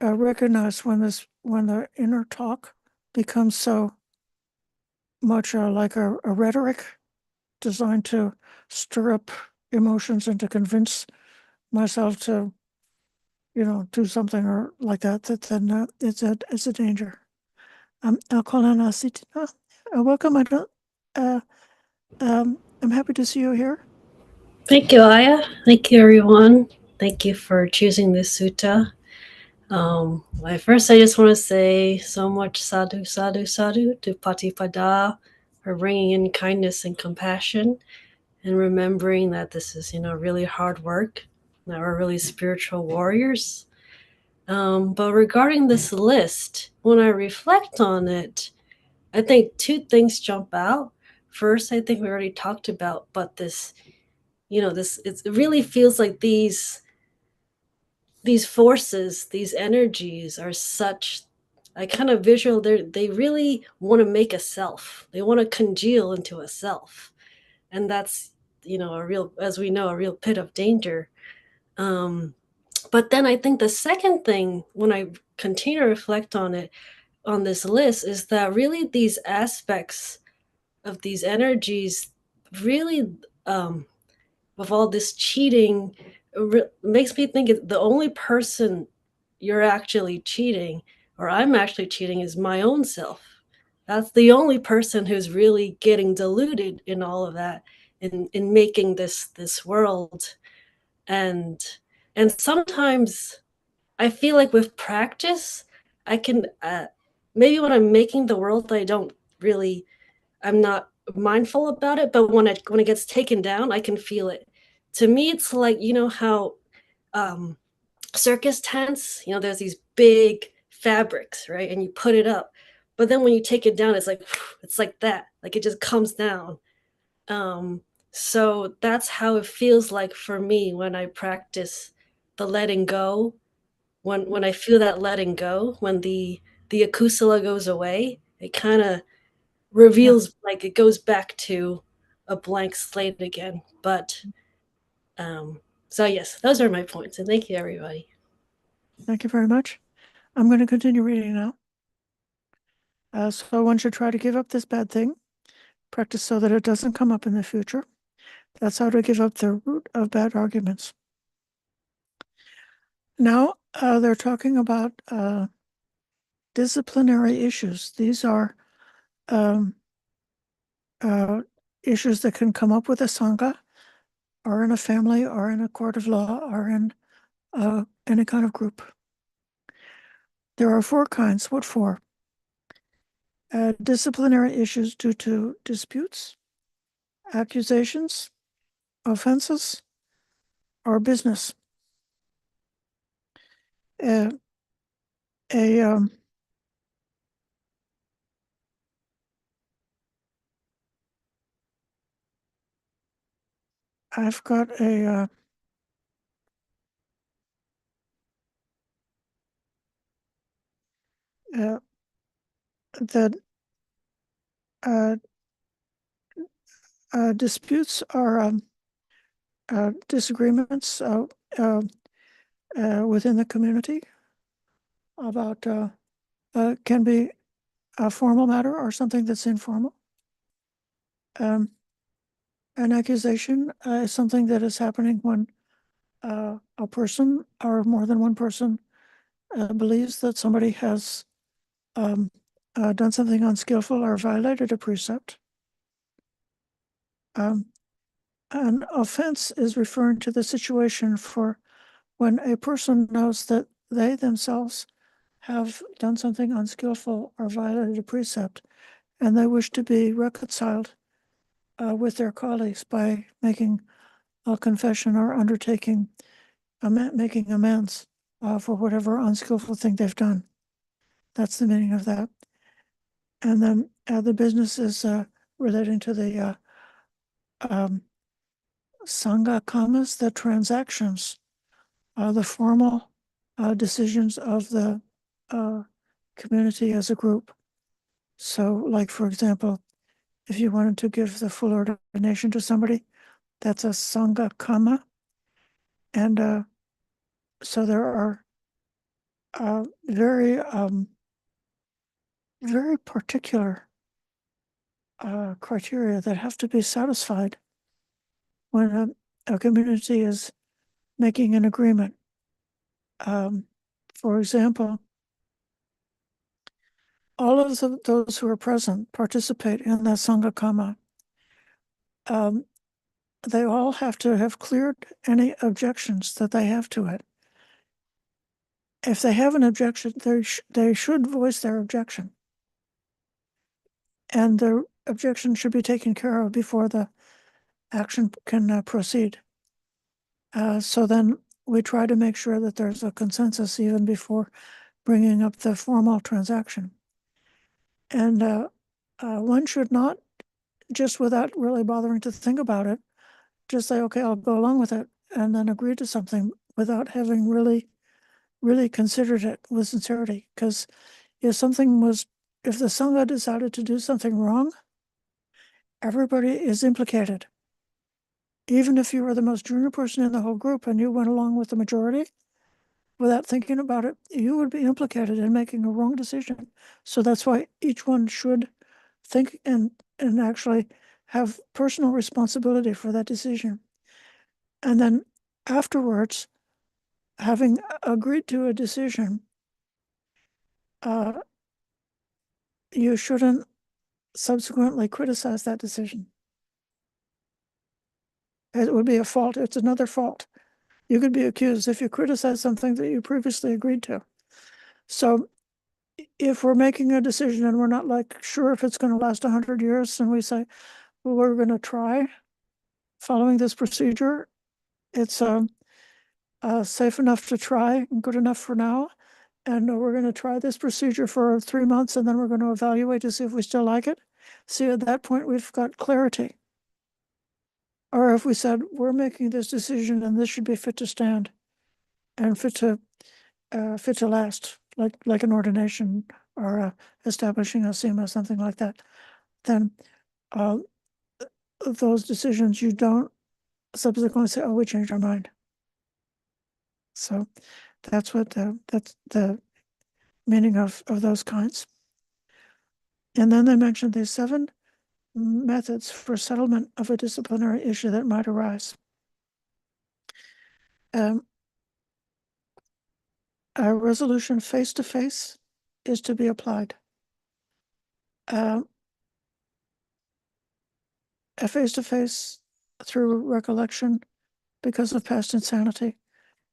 recognize when the inner talk becomes so much like a rhetoric designed to stir up emotions and to convince myself to, do something or like that, then it's a danger. I'll call on Sitina. Welcome. I'm happy to see you here. Thank you, Ayya. Thank you, everyone. Thank you for choosing this sutta. First, I just want to say so much sadhu, sadhu, sadhu to Patipada for bringing in kindness and compassion and remembering that this is, really hard work, that we're really spiritual warriors. But regarding this list, when I reflect on it, I think two things jump out. First, I think we already talked about, but this, it really feels like these forces, these energies are such, I kind of visual, they really want to make a self. They want to congeal into a self. And that's, a real, as we know, a real pit of danger. But then I think the second thing, when I continue to reflect on it, on this list, is that really these aspects of these energies really, with all this cheating, makes me think the only person you're actually cheating, or I'm actually cheating, is my own self. That's the only person who's really getting diluted in all of that, in making this world. And sometimes I feel like with practice, I can maybe when I'm making the world, I'm not mindful about it, but when it gets taken down, I can feel it. To me, it's like, how circus tents, there's these big fabrics, right? And you put it up, but then when you take it down, it's like that, like it just comes down. So that's how it feels like for me when I practice the letting go. When I feel that letting go, when the akusala goes away, it kind of reveals, like it goes back to a blank slate again. But so yes, those are my points, and thank you, everybody. Thank you very much. I'm going to continue reading now. So one should try to give up this bad thing, practice so that it doesn't come up in the future. That's how to give up the root of bad arguments. Now they're talking about disciplinary issues. These are issues that can come up with a Sangha, or in a family, or in a court of law, or in any kind of group. There are 4 kinds. What 4? Disciplinary issues due to disputes, accusations, offenses, or business. I've got a that disputes are disagreements within the community about can be a formal matter or something that's informal. An accusation is something that is happening when a person or more than one person believes that somebody has done something unskillful or violated a precept. An offense is referring to the situation for when a person knows that they themselves have done something unskillful or violated a precept, and they wish to be reconciled with their colleagues by making a confession or undertaking, making amends for whatever unskillful thing they've done. That's the meaning of that. And then the business is relating to the Sāmagāmas, the transactions, the formal decisions of the community as a group. So, like, for example, if you wanted to give the full ordination to somebody, that's a Sāmagāma. And so there are very particular criteria that have to be satisfied when a community is making an agreement. For example, all of those who are present participate in the Sāmagāma. They all have to have cleared any objections that they have to it. If they have an objection, they should voice their objection. And the objection should be taken care of before the action can proceed. So then we try to make sure that there's a consensus even before bringing up the formal transaction. And one should not, just without really bothering to think about it, just say, okay, I'll go along with it, and then agree to something without having really considered it with sincerity. Because if the Sangha decided to do something wrong, everybody is implicated. Even if you were the most junior person in the whole group and you went along with the majority, without thinking about it, you would be implicated in making a wrong decision. So that's why each one should think and actually have personal responsibility for that decision. And then afterwards, having agreed to a decision, you shouldn't subsequently criticize that decision. It would be a fault. It's another fault. You could be accused if you criticize something that you previously agreed to. So if we're making a decision and we're not like sure if it's going to last 100 years, and we say, well, we're going to try following this procedure, it's safe enough to try and good enough for now. And we're going to try this procedure for 3 months, and then we're going to evaluate to see if we still like it. See, at that point, we've got clarity. Or if we said, we're making this decision and this should be fit to stand and fit to last, like an ordination or establishing a sima, something like that, then those decisions, you don't subsequently say, oh, we changed our mind. So that's the meaning of those kinds. And then they mentioned these 7 methods for settlement of a disciplinary issue that might arise. A resolution face-to-face, is to be applied. A face-to-face through recollection because of past insanity,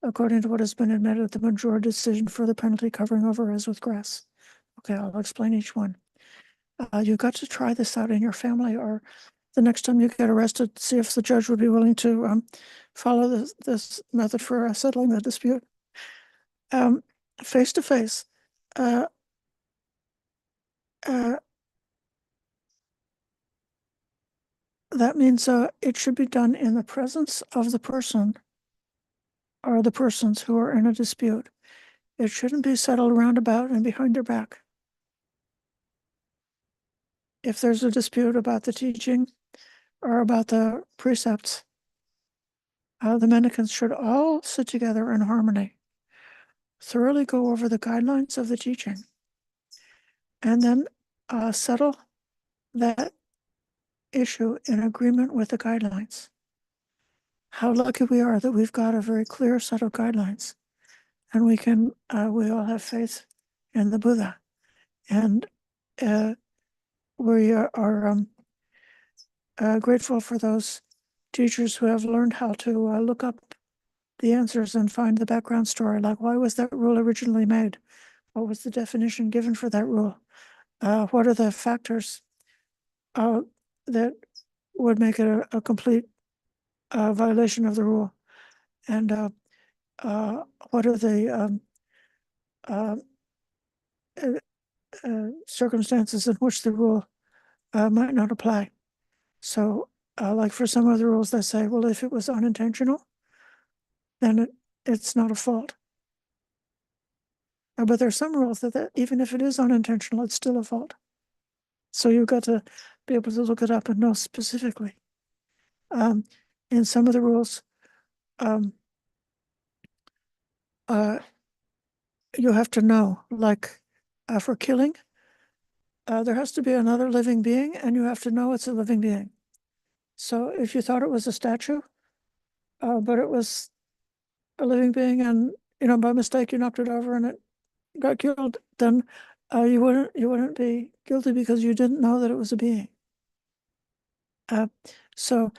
according to what has been admitted, the majority decision for the penalty covering over as with grass. Okay, I'll explain each one. You've got to try this out in your family, or the next time you get arrested, see if the judge would be willing to follow this method for settling the dispute. Face-to-face. That means it should be done in the presence of the person or the persons who are in a dispute. It shouldn't be settled roundabout and behind their back. If there's a dispute about the teaching or about the precepts, the mendicants should all sit together in harmony, thoroughly go over the guidelines of the teaching, and then settle that issue in agreement with the guidelines. How lucky we are that we've got a very clear set of guidelines, and we all have faith in the Buddha, and we are grateful for those teachers who have learned how to look up the answers and find the background story, like why was that rule originally made? What was the definition given for that rule? What are the factors that would make it a complete violation of the rule? And what are the circumstances in which the rule might not apply? So like for some of the rules, they say, well, if it was unintentional, then it's not a fault. But there's some rules that even if it is unintentional, it's still a fault. So you've got to be able to look it up and know specifically. In some of the rules, you have to know, like for killing, there has to be another living being, and you have to know it's a living being. So if you thought it was a statue, but it was a living being, and by mistake you knocked it over and it got killed, then you wouldn't be guilty because you didn't know that it was a being. So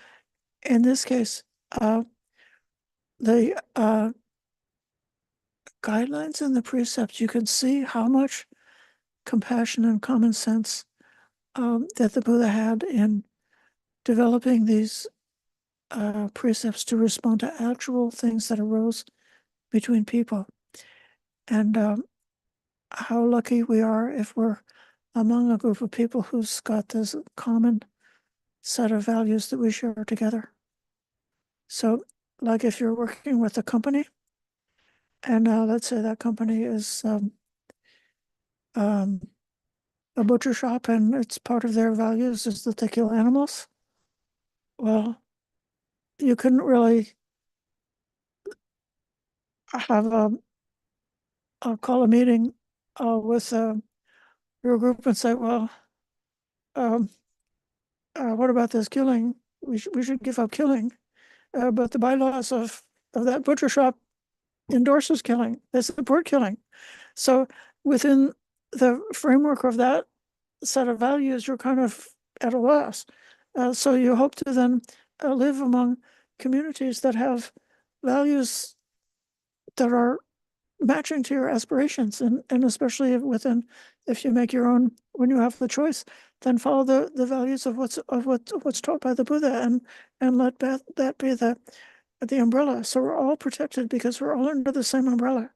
in this case, the guidelines and the precepts, you can see how much compassion and common sense that the Buddha had in developing these precepts to respond to actual things that arose between people. And how lucky we are if we're among a group of people who's got this common set of values that we share together. So like if you're working with a company, and let's say that company is a butcher shop, and it's part of their values is that they kill animals. Well, you couldn't really have call a meeting with your group and say, well, what about this killing? We should give up killing, but the bylaws of that butcher shop endorses killing. They support killing. So within the framework of that set of values, you're kind of at a loss. So you hope to then live among communities that have values that are matching to your aspirations, and especially if you make your own, when you have the choice, then follow the values of what's taught by the Buddha, and let that be the umbrella. So we're all protected because we're all under the same umbrella,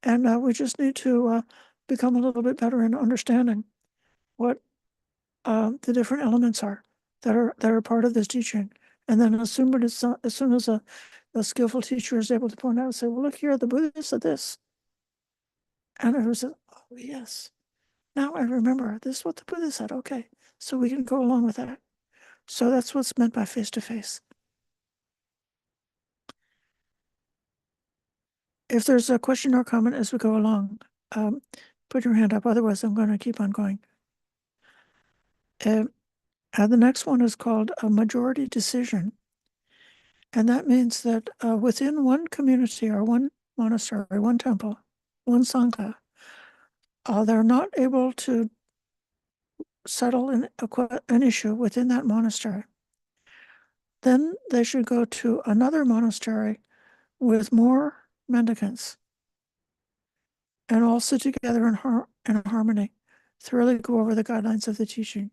and we just need to become a little bit better in understanding what the different elements are that are part of this teaching. And then as soon as a skillful teacher is able to point out and say, well, look here, the Buddha said this. And I was, oh, yes, now I remember, this is what the Buddha said. Okay, so we can go along with that. So that's what's meant by face-to-face. If there's a question or comment as we go along, put your hand up. Otherwise, I'm going to keep on going. The next one is called a majority decision. And that means that within one community or one monastery, one temple, one sangha, they're not able to settle an issue within that monastery, then they should go to another monastery with more mendicants and all sit together in harmony, thoroughly go over the guidelines of the teaching,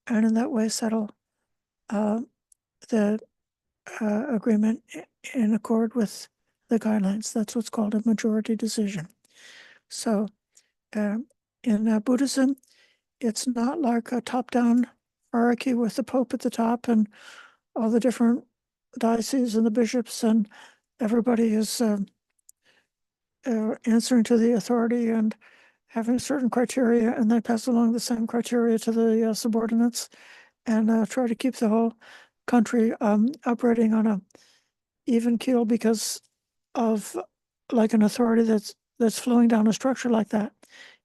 and in that way settle the agreement in accord with the guidelines. That's what's called a majority decision. So in Buddhism, it's not like a top-down hierarchy with the Pope at the top and all the different dioceses and the bishops, and everybody is answering to the authority and having certain criteria, and they pass along the same criteria to the subordinates, and try to keep the whole country operating on a even keel because of like an authority that's flowing down a structure like that.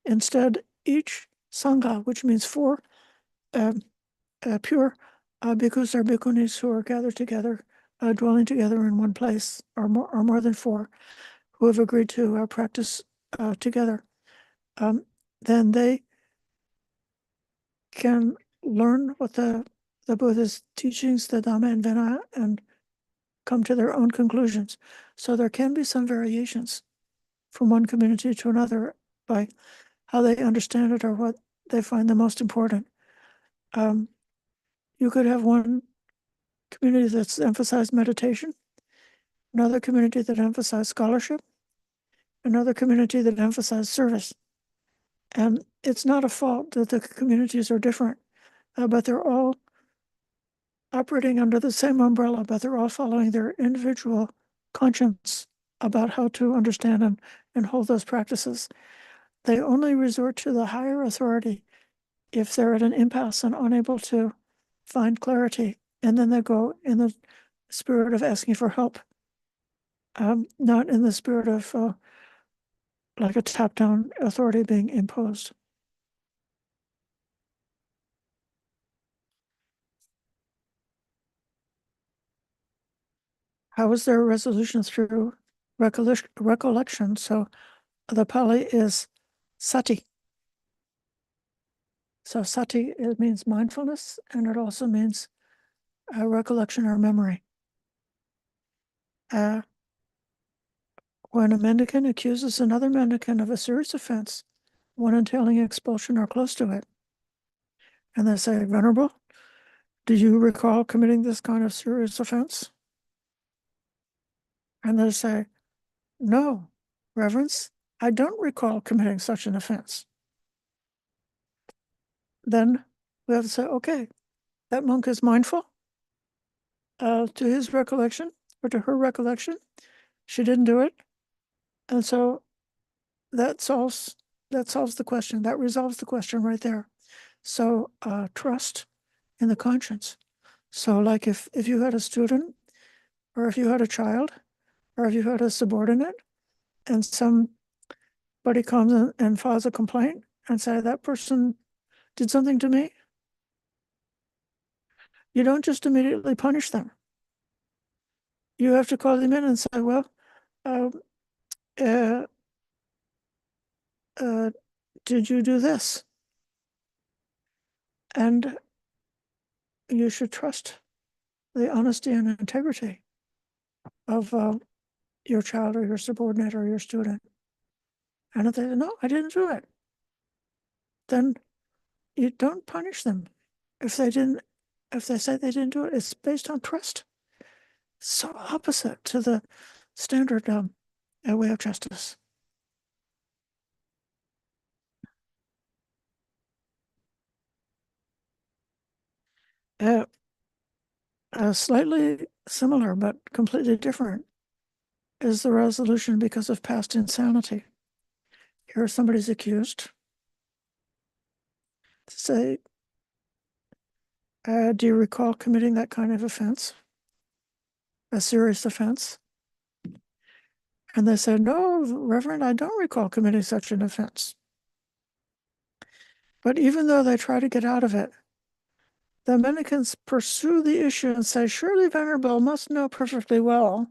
Instead, each sangha, which means four pure bhikkhus or bhikkhunis who are gathered together, dwelling together in one place, or more than four, who have agreed to practice together, then they can learn what the Buddha's teachings, the Dhamma and Vinaya, and come to their own conclusions. So there can be some variations from one community to another by how they understand it or what they find the most important. You could have one community that's emphasized meditation, another community that emphasized scholarship, another community that emphasized service. And it's not a fault that the communities are different, but they're all operating under the same umbrella, but they're all following their individual conscience about how to understand and hold those practices. They only resort to the higher authority if they're at an impasse and unable to find clarity, and then they go in the spirit of asking for help, not in the spirit of like a top-down authority being imposed. How is there a resolution through recollection? So the Pali is sati. So sati, it means mindfulness, and it also means recollection or memory. When a mendicant accuses another mendicant of a serious offense, one entailing expulsion or close to it, and they say, "Venerable, do you recall committing this kind of serious offense?" And they say, "No, Reverence, I don't recall committing such an offense." Then we have to say, okay, that monk is mindful to his recollection or to her recollection. She didn't do it. And so that solves the question. That resolves the question right there. So trust in the conscience. So like if you had a student, or if you had a child, or if you had a subordinate, and somebody comes and files a complaint and say that person did something to me, you don't just immediately punish them. You have to call them in and say, well, did you do this? And you should trust the honesty and integrity of your child or your subordinate or your student. And if they say, no, I didn't do it, then you don't punish them. If they say they didn't do it, it's based on trust. So opposite to the standard way of justice. Slightly similar but completely different is the resolution because of past insanity. Here somebody's accused. Say, do you recall committing that kind of offense? A serious offense? And they said, no, Reverend, I don't recall committing such an offense. But even though they try to get out of it, the mendicants pursue the issue and say, surely Venerable must know perfectly well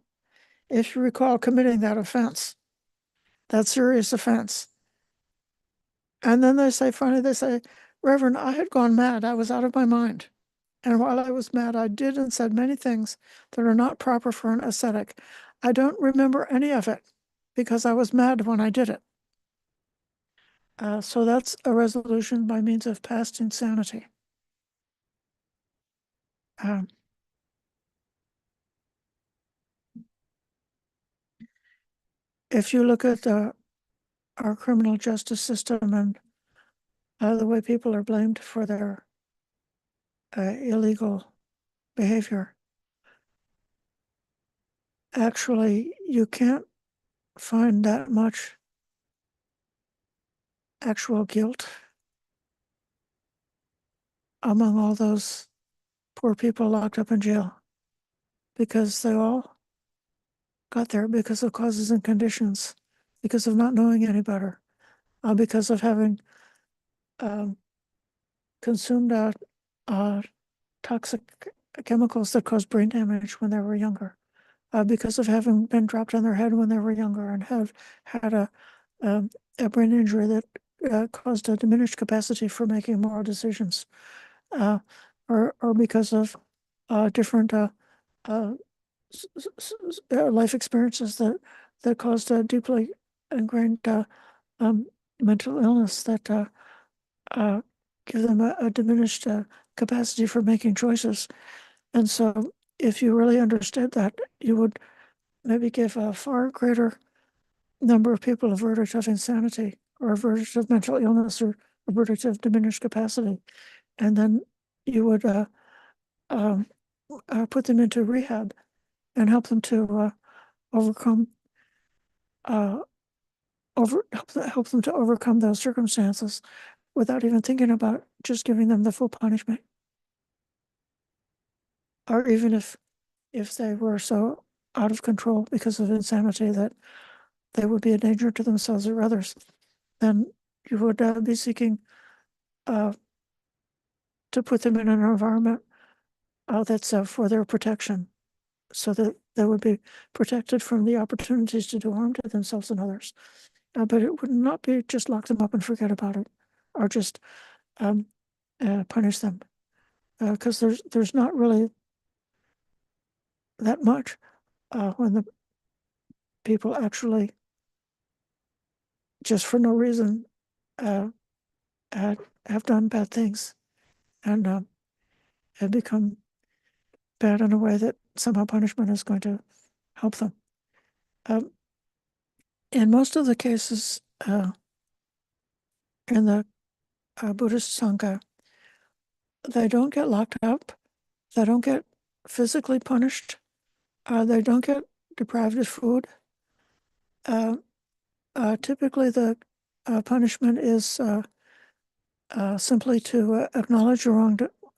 if you recall committing that offense, that serious offense. And then finally they say, Reverend, I had gone mad. I was out of my mind. And while I was mad, I did and said many things that are not proper for an ascetic. I don't remember any of it because I was mad when I did it. So that's a resolution by means of past insanity. If you look at our criminal justice system and the way people are blamed for their illegal behavior, actually, you can't find that much actual guilt among all those poor people locked up in jail, because they all got there because of causes and conditions, because of not knowing any better, because of having consumed toxic chemicals that cause brain damage when they were younger, because of having been dropped on their head when they were younger and have had a brain injury that caused a diminished capacity for making moral decisions, or because of different life experiences that caused a deeply ingrained mental illness that give them a diminished capacity for making choices. And so if you really understood that, you would maybe give a far greater number of people a verdict of insanity or a verdict of mental illness or a verdict of diminished capacity. And then you would put them into rehab and help them to overcome help them to overcome those circumstances without even thinking about just giving them the full punishment. Or even if they were so out of control because of insanity that they would be a danger to themselves or others, then you would be seeking to put them in an environment that's for their protection, so that they would be protected from the opportunities to do harm to themselves and others. But it would not be just lock them up and forget about it, or just punish them, because there's not really that much when the people actually, just for no reason, have done bad things and have become bad in a way that somehow punishment is going to help them. In most of the cases in the Buddhist Sangha, they don't get locked up, they don't get physically punished, they don't get deprived of food. Typically the punishment is simply to acknowledge a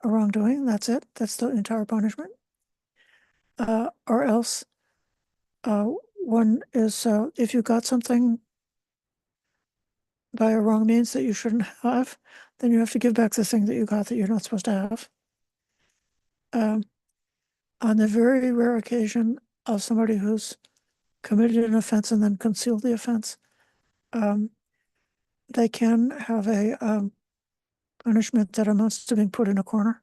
wrongdoing. That's it. That's the entire punishment. Or else one is if you got something by a wrong means that you shouldn't have, then you have to give back the thing that you got that you're not supposed to have. On the very rare occasion of somebody who's committed an offense and then concealed the offense, they can have a punishment that amounts to being put in a corner.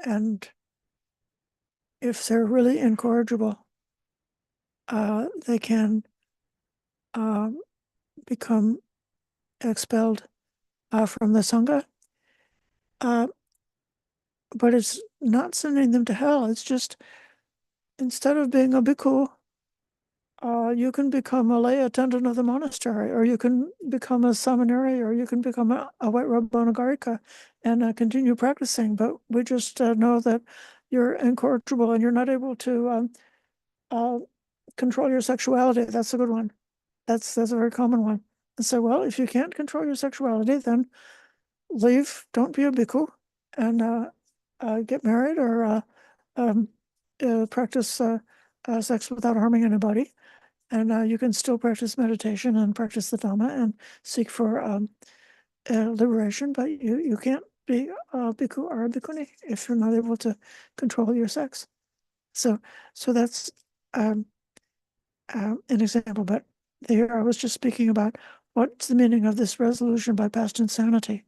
And if they're really incorrigible, they can become expelled from the Sangha. But it's not sending them to hell. It's just, instead of being a bhikkhu, you can become a lay attendant of the monastery, or you can become a samaneri, or you can become a white robe bonagarika and continue practicing. But we just know that you're incorrigible and you're not able to control your sexuality. That's a good one. That's a very common one. And so, well, if you can't control your sexuality, then leave, don't be a bhikkhu, and get married or practice sex without harming anybody. And you can still practice meditation and practice the Dhamma and seek for liberation, but you can't be a bhikkhu or a bhikkhuni if you're not able to control your sex. So that's an example, but there I was just speaking about what's the meaning of this resolution by past insanity.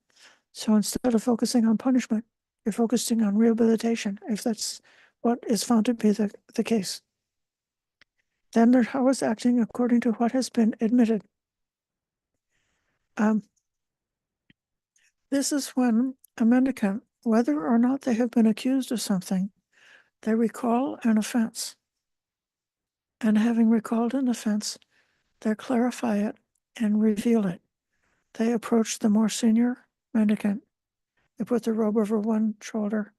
So instead of focusing on punishment, you're focusing on rehabilitation, if that's what is found to be the case. Then how is acting according to what has been admitted. This is when a mendicant, whether or not they have been accused of something, they recall an offense. And having recalled an offense, they clarify it and reveal it. They approach the more senior mendicant. They put the robe over one shoulder,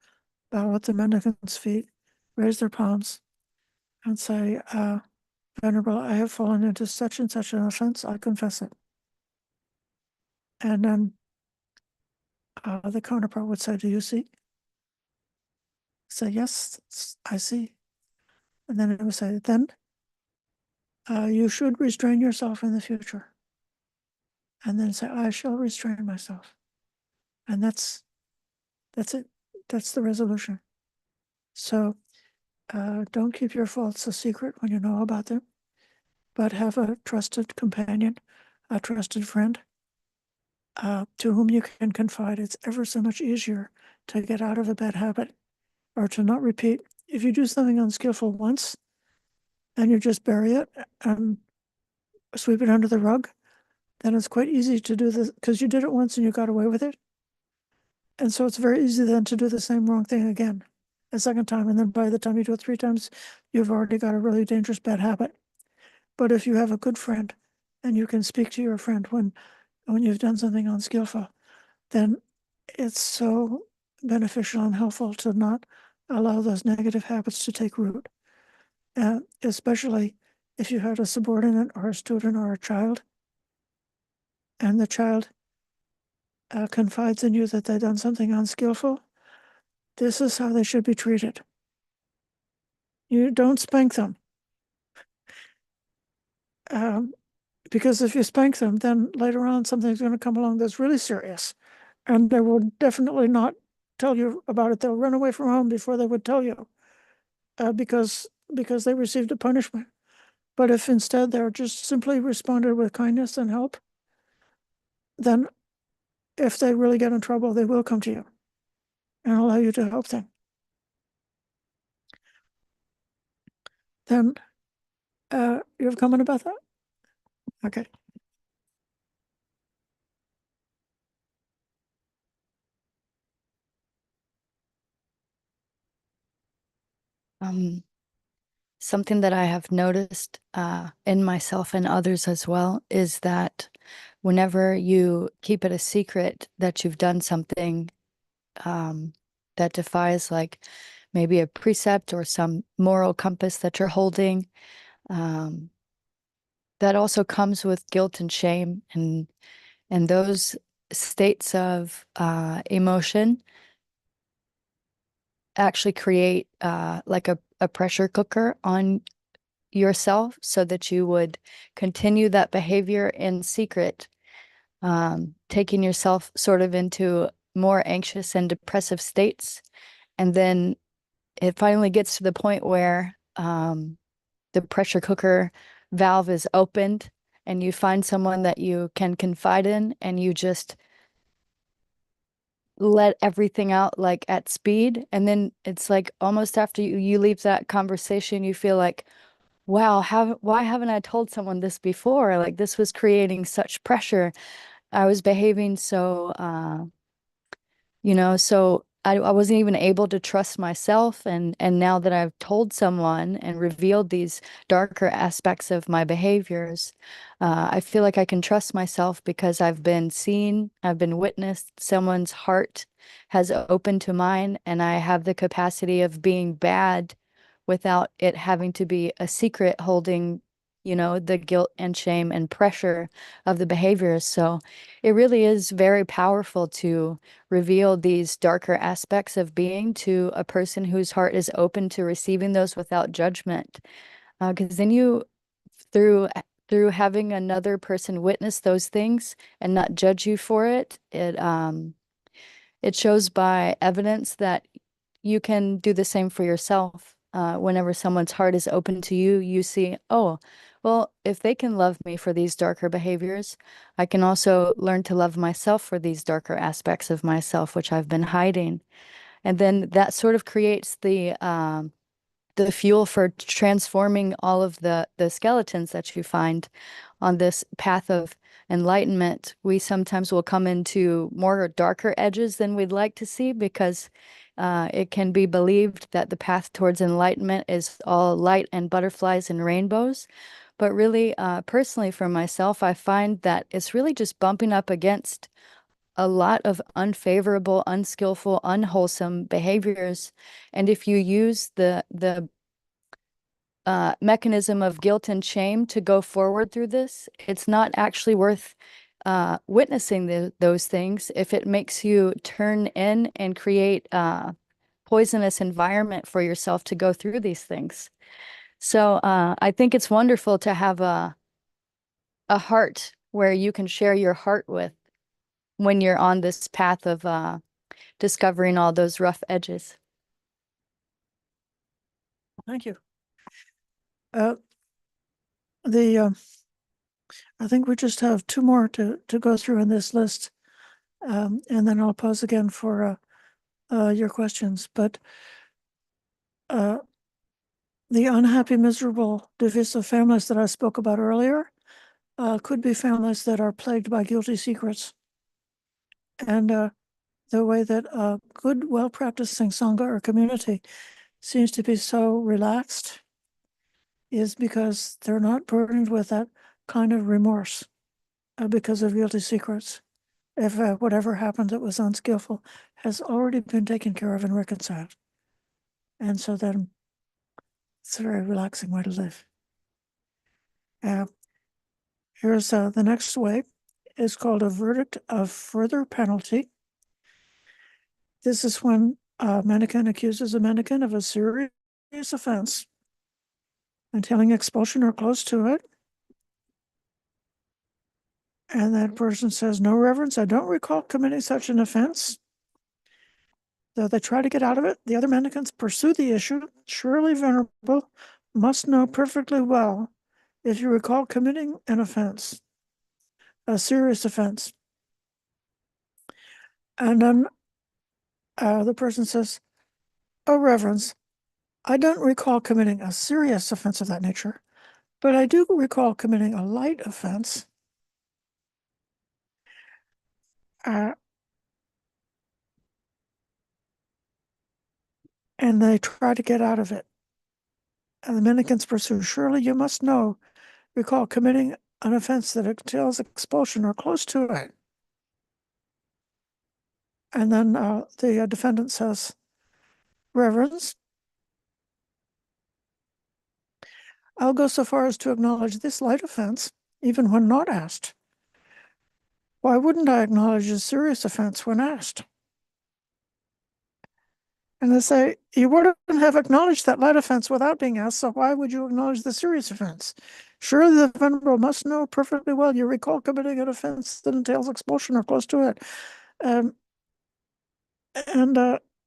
bow at the mendicant's feet, raise their palms, and say, Venerable, I have fallen into such and such an offense, I confess it. And then the counterpart would say, do you see? Say, yes, I see. And then it would say, then you should restrain yourself in the future. And then say, I shall restrain myself. And that's it. That's the resolution. So don't keep your faults a secret when you know about them, but have a trusted companion, a trusted friend to whom you can confide. It's ever so much easier to get out of a bad habit or to not repeat. If you do something unskillful once and you just bury it and sweep it under the rug, then it's quite easy to do this because you did it once and you got away with it. And so it's very easy then to do the same wrong thing again a second time. And then by the time you do it 3 times, you've already got a really dangerous bad habit. But if you have a good friend and you can speak to your friend when you've done something unskillful, then it's so beneficial and helpful to not allow those negative habits to take root. Especially if you had a subordinate or a student or a child, and the child confides in you that they've done something unskillful, this is how they should be treated. You don't spank them. Because if you spank them, then later on something's going to come along that's really serious. And they will definitely not tell you about it. They'll run away from home before they would tell you because they received a punishment. But if instead they're just simply responded with kindness and help, then if they really get in trouble, they will come to you and allow you to help them. Then you have a comment about that? Okay. Something that I have noticed in myself and others as well is that whenever you keep it a secret that you've done something that defies like maybe a precept or some moral compass that you're holding, that also comes with guilt and shame, and those states of emotion actually create like a pressure cooker on yourself so that you would continue that behavior in secret, taking yourself sort of into more anxious and depressive states. And then it finally gets to the point where the pressure cooker valve is opened and you find someone that you can confide in and you just let everything out like at speed. And then it's like almost after you leave that conversation, you feel like, wow, why haven't I told someone this before? Like this was creating such pressure. I was behaving so, so I wasn't even able to trust myself. And now that I've told someone and revealed these darker aspects of my behaviors, I feel like I can trust myself because I've been seen, I've been witnessed, someone's heart has opened to mine, and I have the capacity of being bad without it having to be a secret holding, the guilt and shame and pressure of the behaviors. So it really is very powerful to reveal these darker aspects of being to a person whose heart is open to receiving those without judgment. Because then you, through having another person witness those things and not judge you for it, it shows by evidence that you can do the same for yourself. Whenever someone's heart is open to you, you see, oh, well, if they can love me for these darker behaviors, I can also learn to love myself for these darker aspects of myself, which I've been hiding. And then that sort of creates the fuel for transforming all of the skeletons that you find on this path of enlightenment. We sometimes will come into more darker edges than we'd like to see, because it can be believed that the path towards enlightenment is all light and butterflies and rainbows. But really, personally, for myself, I find that it's really just bumping up against a lot of unfavorable, unskillful, unwholesome behaviors. And if you use the mechanism of guilt and shame to go forward through this, it's not actually worth witnessing those things if it makes you turn in and create a poisonous environment for yourself to go through these things. So I think it's wonderful to have a heart where you can share your heart with when you're on this path of discovering all those rough edges. Thank you. I think we just have two more to go through in this list, and then I'll pause again for your questions. But the unhappy, miserable, divisive families that I spoke about earlier could be families that are plagued by guilty secrets. And the way that good, well-practicing Sangha or community seems to be so relaxed is because they're not burdened with that kind of remorse because of guilty secrets. If whatever happened that was unskillful has already been taken care of and reconciled. And so then it's a very relaxing way to live. Here's the next way. It's called a verdict of further penalty. This is when a mendicant accuses a mendicant of a serious offense, entailing expulsion or close to it. And that person says, "No, Reverence, I don't recall committing such an offense." Though they try to get out of it, the other mendicants pursue the issue. "Surely, Venerable, must know perfectly well if you recall committing an offense, a serious offense." And then the person says, "Oh, Reverence, I don't recall committing a serious offense of that nature, but I do recall committing a light offense." And they try to get out of it. And the mendicants pursue, "Surely you must recall committing an offense that entails expulsion or close to it." And then the defendant says, "Reverence, I'll go so far as to acknowledge this light offense, even when not asked. Why wouldn't I acknowledge a serious offense when asked?" And they say, "You wouldn't have acknowledged that light offense without being asked, so why would you acknowledge the serious offense? Surely the Venerable must know perfectly well you recall committing an offense that entails expulsion or close to it." And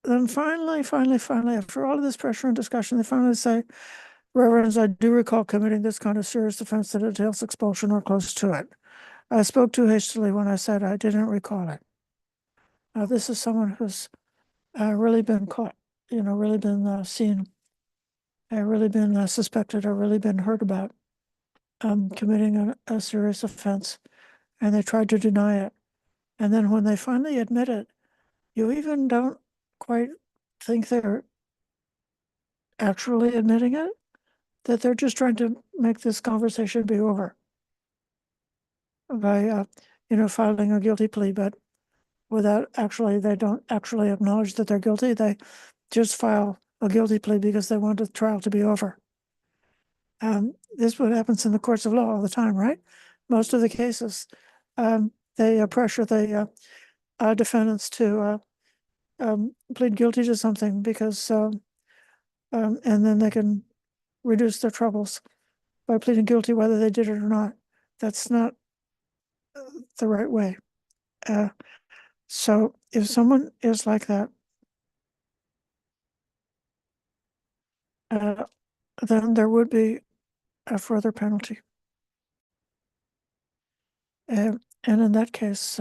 then finally, after all of this pressure and discussion, they finally say, "Reverends, I do recall committing this kind of serious offense that entails expulsion or close to it. I spoke too hastily when I said I didn't recall it." This is someone who's really been caught, really been seen, really been suspected, or really been heard about committing a serious offense, and they tried to deny it. And then when they finally admit it, you even don't quite think they're actually admitting it, that they're just trying to make this conversation be over by, filing a guilty plea, but they don't actually acknowledge that they're guilty. They just file a guilty plea because they want the trial to be over. This is what happens in the courts of law all the time, right? Most of the cases, they pressure the defendants to plead guilty to something because, and then they can reduce their troubles by pleading guilty whether they did it or not. That's not the right way. So if someone is like that, then there would be a further penalty. And in that case,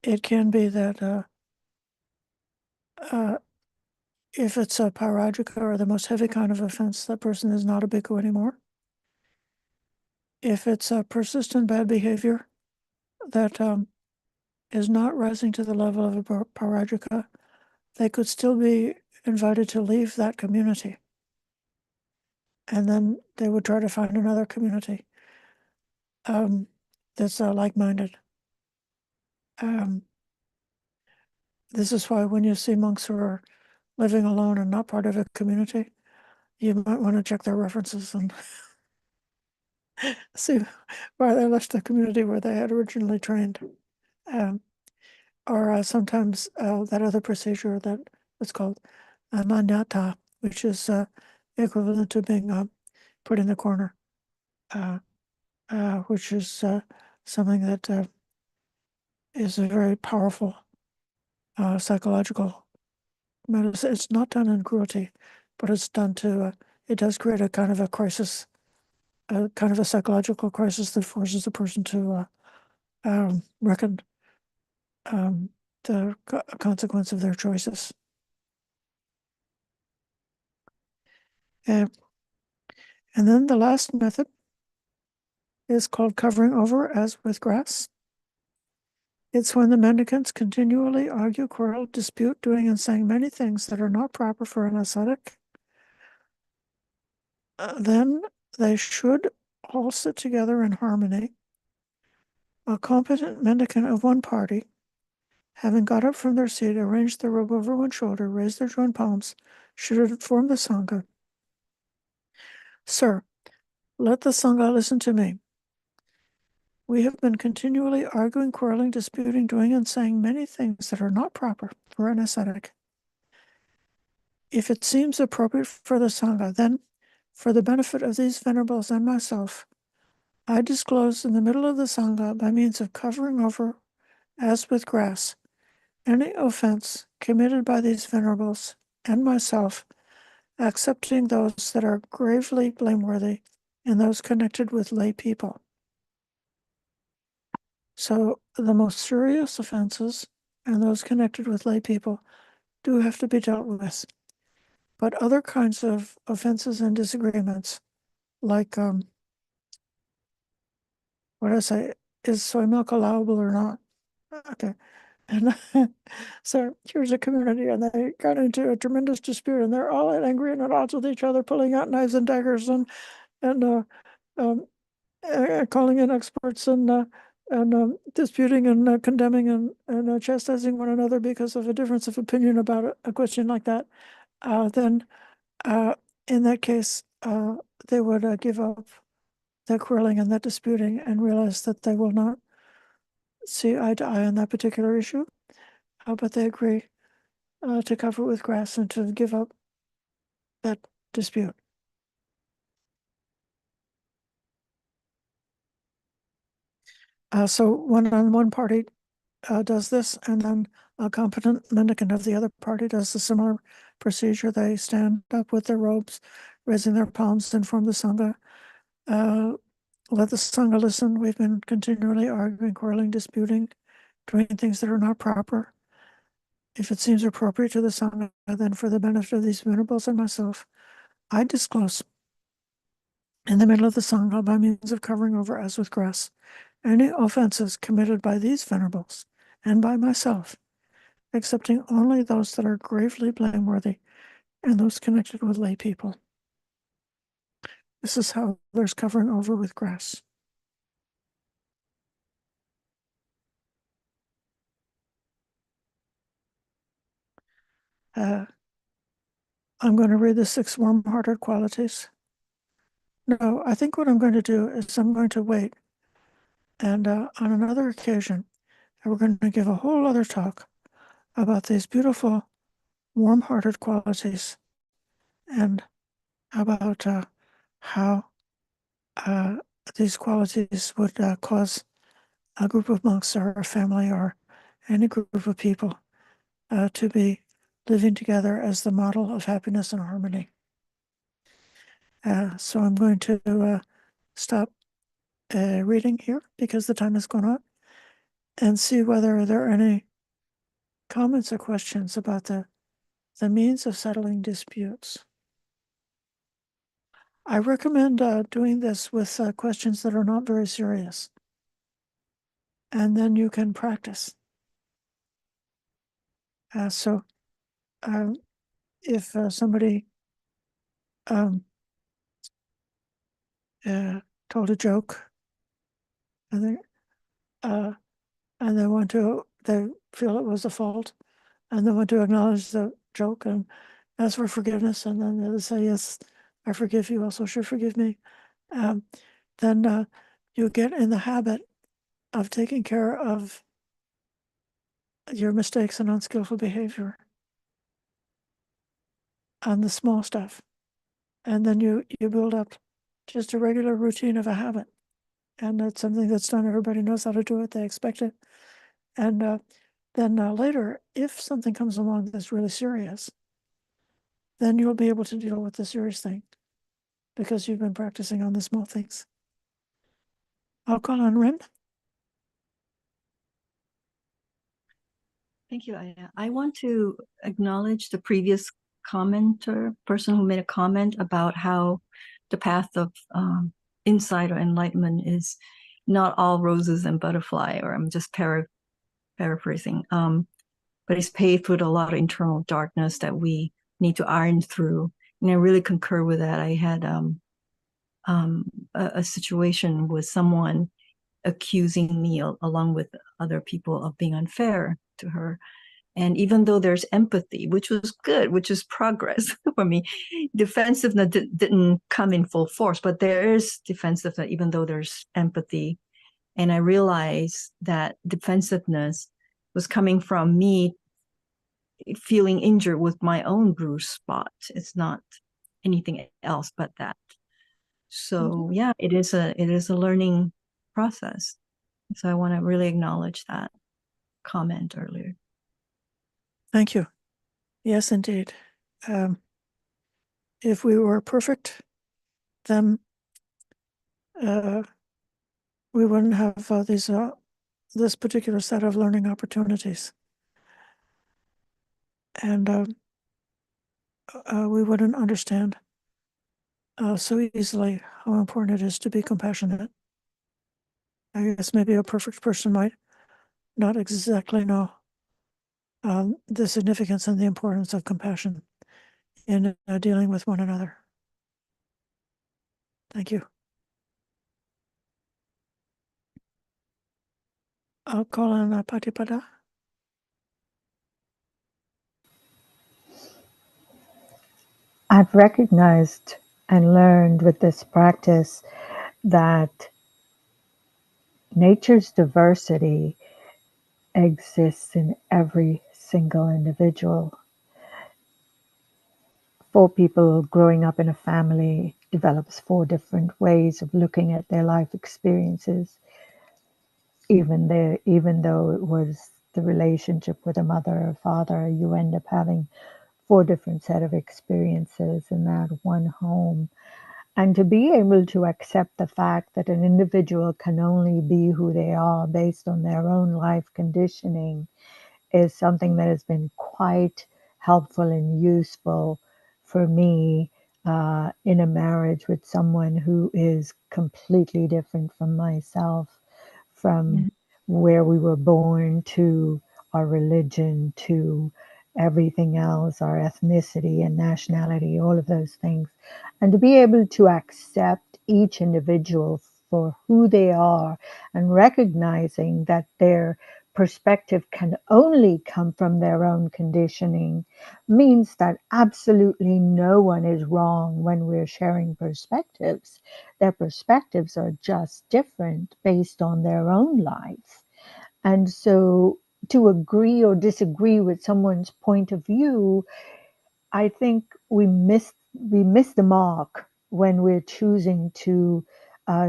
it can be that if it's a parajika or the most heavy kind of offense, that person is not a bhikkhu anymore. If it's a persistent bad behavior that is not rising to the level of a parajika, they could still be invited to leave that community. And then they would try to find another community that's like-minded. This is why when you see monks who are living alone and not part of a community, you might want to check their references and see why they left the community where they had originally trained. Or sometimes that other procedure that is called manyata, which is equivalent to being put in the corner, which is something that is a very powerful psychological medicine. It's not done in cruelty, but it's done to, it does create a kind of a crisis, a kind of a psychological crisis that forces the person to reckon the consequence of their choices. And then the last method is called covering over as with grass. It's when the mendicants continually argue, quarrel, dispute, doing and saying many things that are not proper for an ascetic. Then they should all sit together in harmony. A competent mendicant of one party, having got up from their seat, arranged their robe over one shoulder, raised their joined palms, should inform the Sangha, "Sir, let the Sangha listen to me. We have been continually arguing, quarreling, disputing, doing and saying many things that are not proper for an ascetic. If it seems appropriate for the Sangha, then, for the benefit of these venerables and myself, I disclose in the middle of the Sangha, by means of covering over, as with grass, any offense committed by these venerables and myself, excepting those that are gravely blameworthy and those connected with lay people." So the most serious offenses and those connected with lay people do have to be dealt with. But other kinds of offenses and disagreements, like what did I say? Is soy milk allowable or not? Okay. And so here's a community, and they got into a tremendous dispute, and they're all angry and at odds with each other, pulling out knives and daggers and calling in experts and disputing and condemning and chastising one another because of a difference of opinion about a question like that. Then in that case, they would give up that quarreling and that disputing and realize that they will not see eye to eye on that particular issue, but they agree to cover it with grass and to give up that dispute. So one party does this, and then a competent mendicant of the other party does the similar procedure. They stand up with their robes, raising their palms to inform the Sangha. Let the Sangha listen. We've been continually arguing, quarreling, disputing, doing things that are not proper. If it seems appropriate to the Sangha, then for the benefit of these venerables and myself, I disclose in the middle of the Sangha, by means of covering over as with grass, any offenses committed by these venerables and by myself, excepting only those that are gravely blameworthy and those connected with lay people. This is how there's covering over with grass. I'm going to read the 6 warm-hearted qualities. No, I think what I'm going to do is I'm going to wait, and on another occasion, we're going to give a whole other talk about these beautiful warm-hearted qualities and about how these qualities would cause a group of monks or a family or any group of people to be living together as the model of happiness and harmony. So I'm going to stop a reading here because the time has gone on, and see whether there are any comments or questions about the means of settling disputes. I recommend doing this with questions that are not very serious, and then you can practice. So if somebody told a joke, and they feel it was a fault, and they want to acknowledge the joke and ask for forgiveness, and then they say, yes, I forgive you, also should forgive me. Then you get in the habit of taking care of your mistakes and unskillful behavior on the small stuff. And then you build up just a regular routine of a habit. And that's something that's done. Everybody knows how to do it. They expect it. And then later, if something comes along that's really serious, then you'll be able to deal with the serious thing because you've been practicing on the small things. I'll call on Rin. Thank you, Ayya. I want to acknowledge the previous person who made a comment about how the path of insight or enlightenment is not all roses and butterfly, or I'm just paraphrasing, but it's paved with a lot of internal darkness that we need to iron through. And I really concur with that. I had a situation with someone accusing me along with other people of being unfair to her. And even though there's empathy, which was good, which is progress for me, defensiveness didn't come in full force, but there is defensiveness even though there's empathy. And I realized that defensiveness was coming from me feeling injured with my own bruise spot. It's not anything else but that. So yeah, it is a learning process. So I want to really acknowledge that comment earlier. Thank you. Yes, indeed. If we were perfect, then we wouldn't have this particular set of learning opportunities. And we wouldn't understand so easily how important it is to be compassionate. I guess maybe a perfect person might not exactly know the significance and the importance of compassion in dealing with one another. Thank you. I'll call on Patipada. I've recognized and learned with this practice that nature's diversity exists in every single individual. 4 people growing up in a family develops 4 different ways of looking at their life experiences. Even though it was the relationship with a mother or father, you end up having 4 different set of experiences in that one home. And to be able to accept the fact that an individual can only be who they are based on their own life conditioning is something that has been quite helpful and useful for me in a marriage with someone who is completely different from myself, from where we were born to our religion to everything else, our ethnicity and nationality, all of those things. And to be able to accept each individual for who they are and recognizing that their perspective can only come from their own conditioning means that absolutely no one is wrong when we're sharing perspectives. Their perspectives are just different based on their own life. And so to agree or disagree with someone's point of view, I think we miss the mark when we're choosing to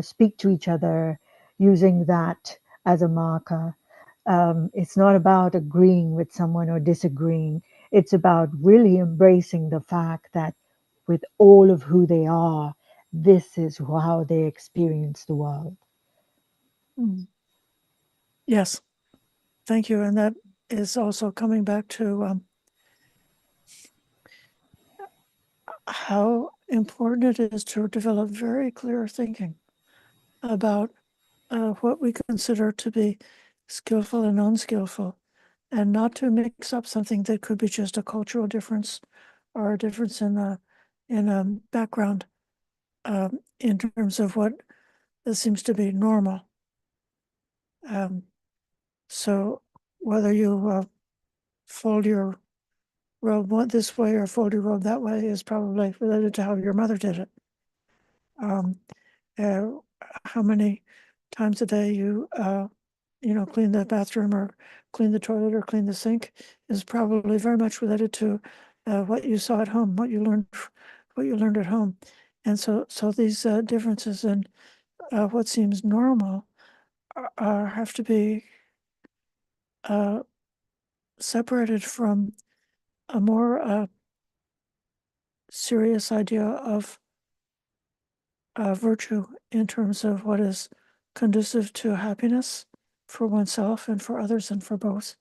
speak to each other using that as a marker. It's not about agreeing with someone or disagreeing. It's about really embracing the fact that with all of who they are, this is how they experience the world. Yes, thank you. And that is also coming back to how important it is to develop very clear thinking about what we consider to be skillful and unskillful, and not to mix up something that could be just a cultural difference or a difference in background in terms of what seems to be normal. So whether you fold your robe this way or fold your robe that way is probably related to how your mother did it. How many times a day you clean the bathroom or clean the toilet or clean the sink is probably very much related to what you saw at home, what you learned at home. And so these differences in what seems normal have to be separated from a more serious idea of virtue in terms of what is conducive to happiness for oneself and for others and for both,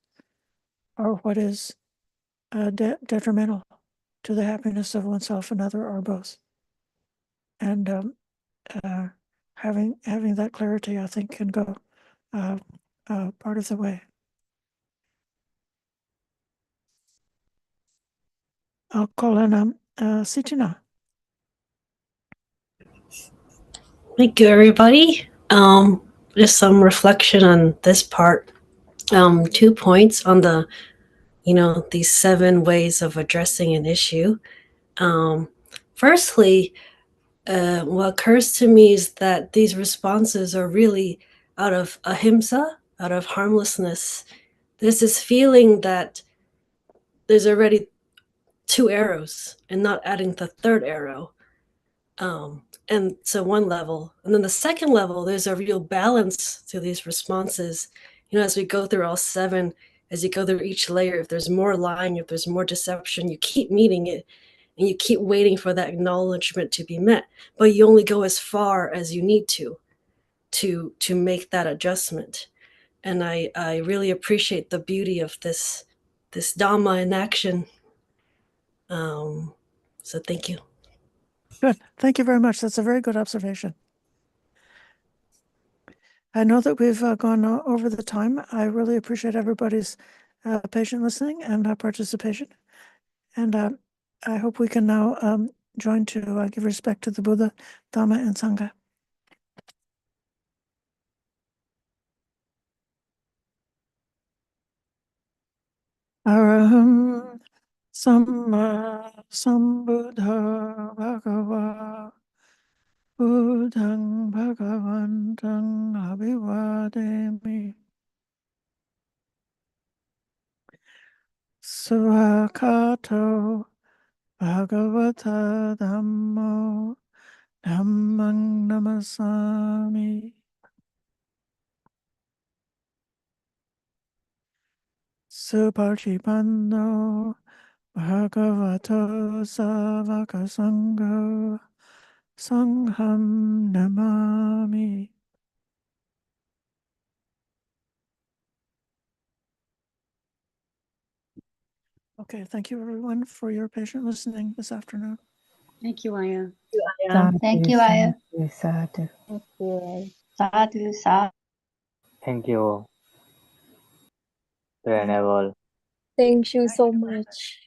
or what is detrimental to the happiness of oneself and other or both. And having that clarity, I think, can go part of the way. I'll call in Sitina. Thank you, everybody. Just some reflection on this part. 2 points on the, these 7 ways of addressing an issue. Firstly, what occurs to me is that these responses are really out of ahimsa, out of harmlessness. There's this feeling that there's already 2 arrows and not adding the 3rd arrow. And so one level. And then the second level, there's a real balance to these responses. As we go through all 7, as you go through each layer, if there's more lying, if there's more deception, you keep meeting it and you keep waiting for that acknowledgement to be met. But you only go as far as you need to make that adjustment. And I really appreciate the beauty of this Dhamma in action. So thank you. Good. Thank you very much. That's a very good observation. I know that we've gone over the time. I really appreciate everybody's patient listening and participation. And I hope we can now join to give respect to the Buddha, Dhamma, and Sangha. Araham Samma Sambuddha Bhagava Buddhang Bhagavantang Abhivademi Suvakato Bhagavata Dhammo Dhammang Namasami Suparchipanno Bhagavato Savaka Sangho Sangham Namami. Okay, thank you everyone for your patient listening this afternoon. Thank you, Ayya. Thank you, Ayya. Sadhu. Sadhu, sadhu. Thank you, Renewal. Thank you so much.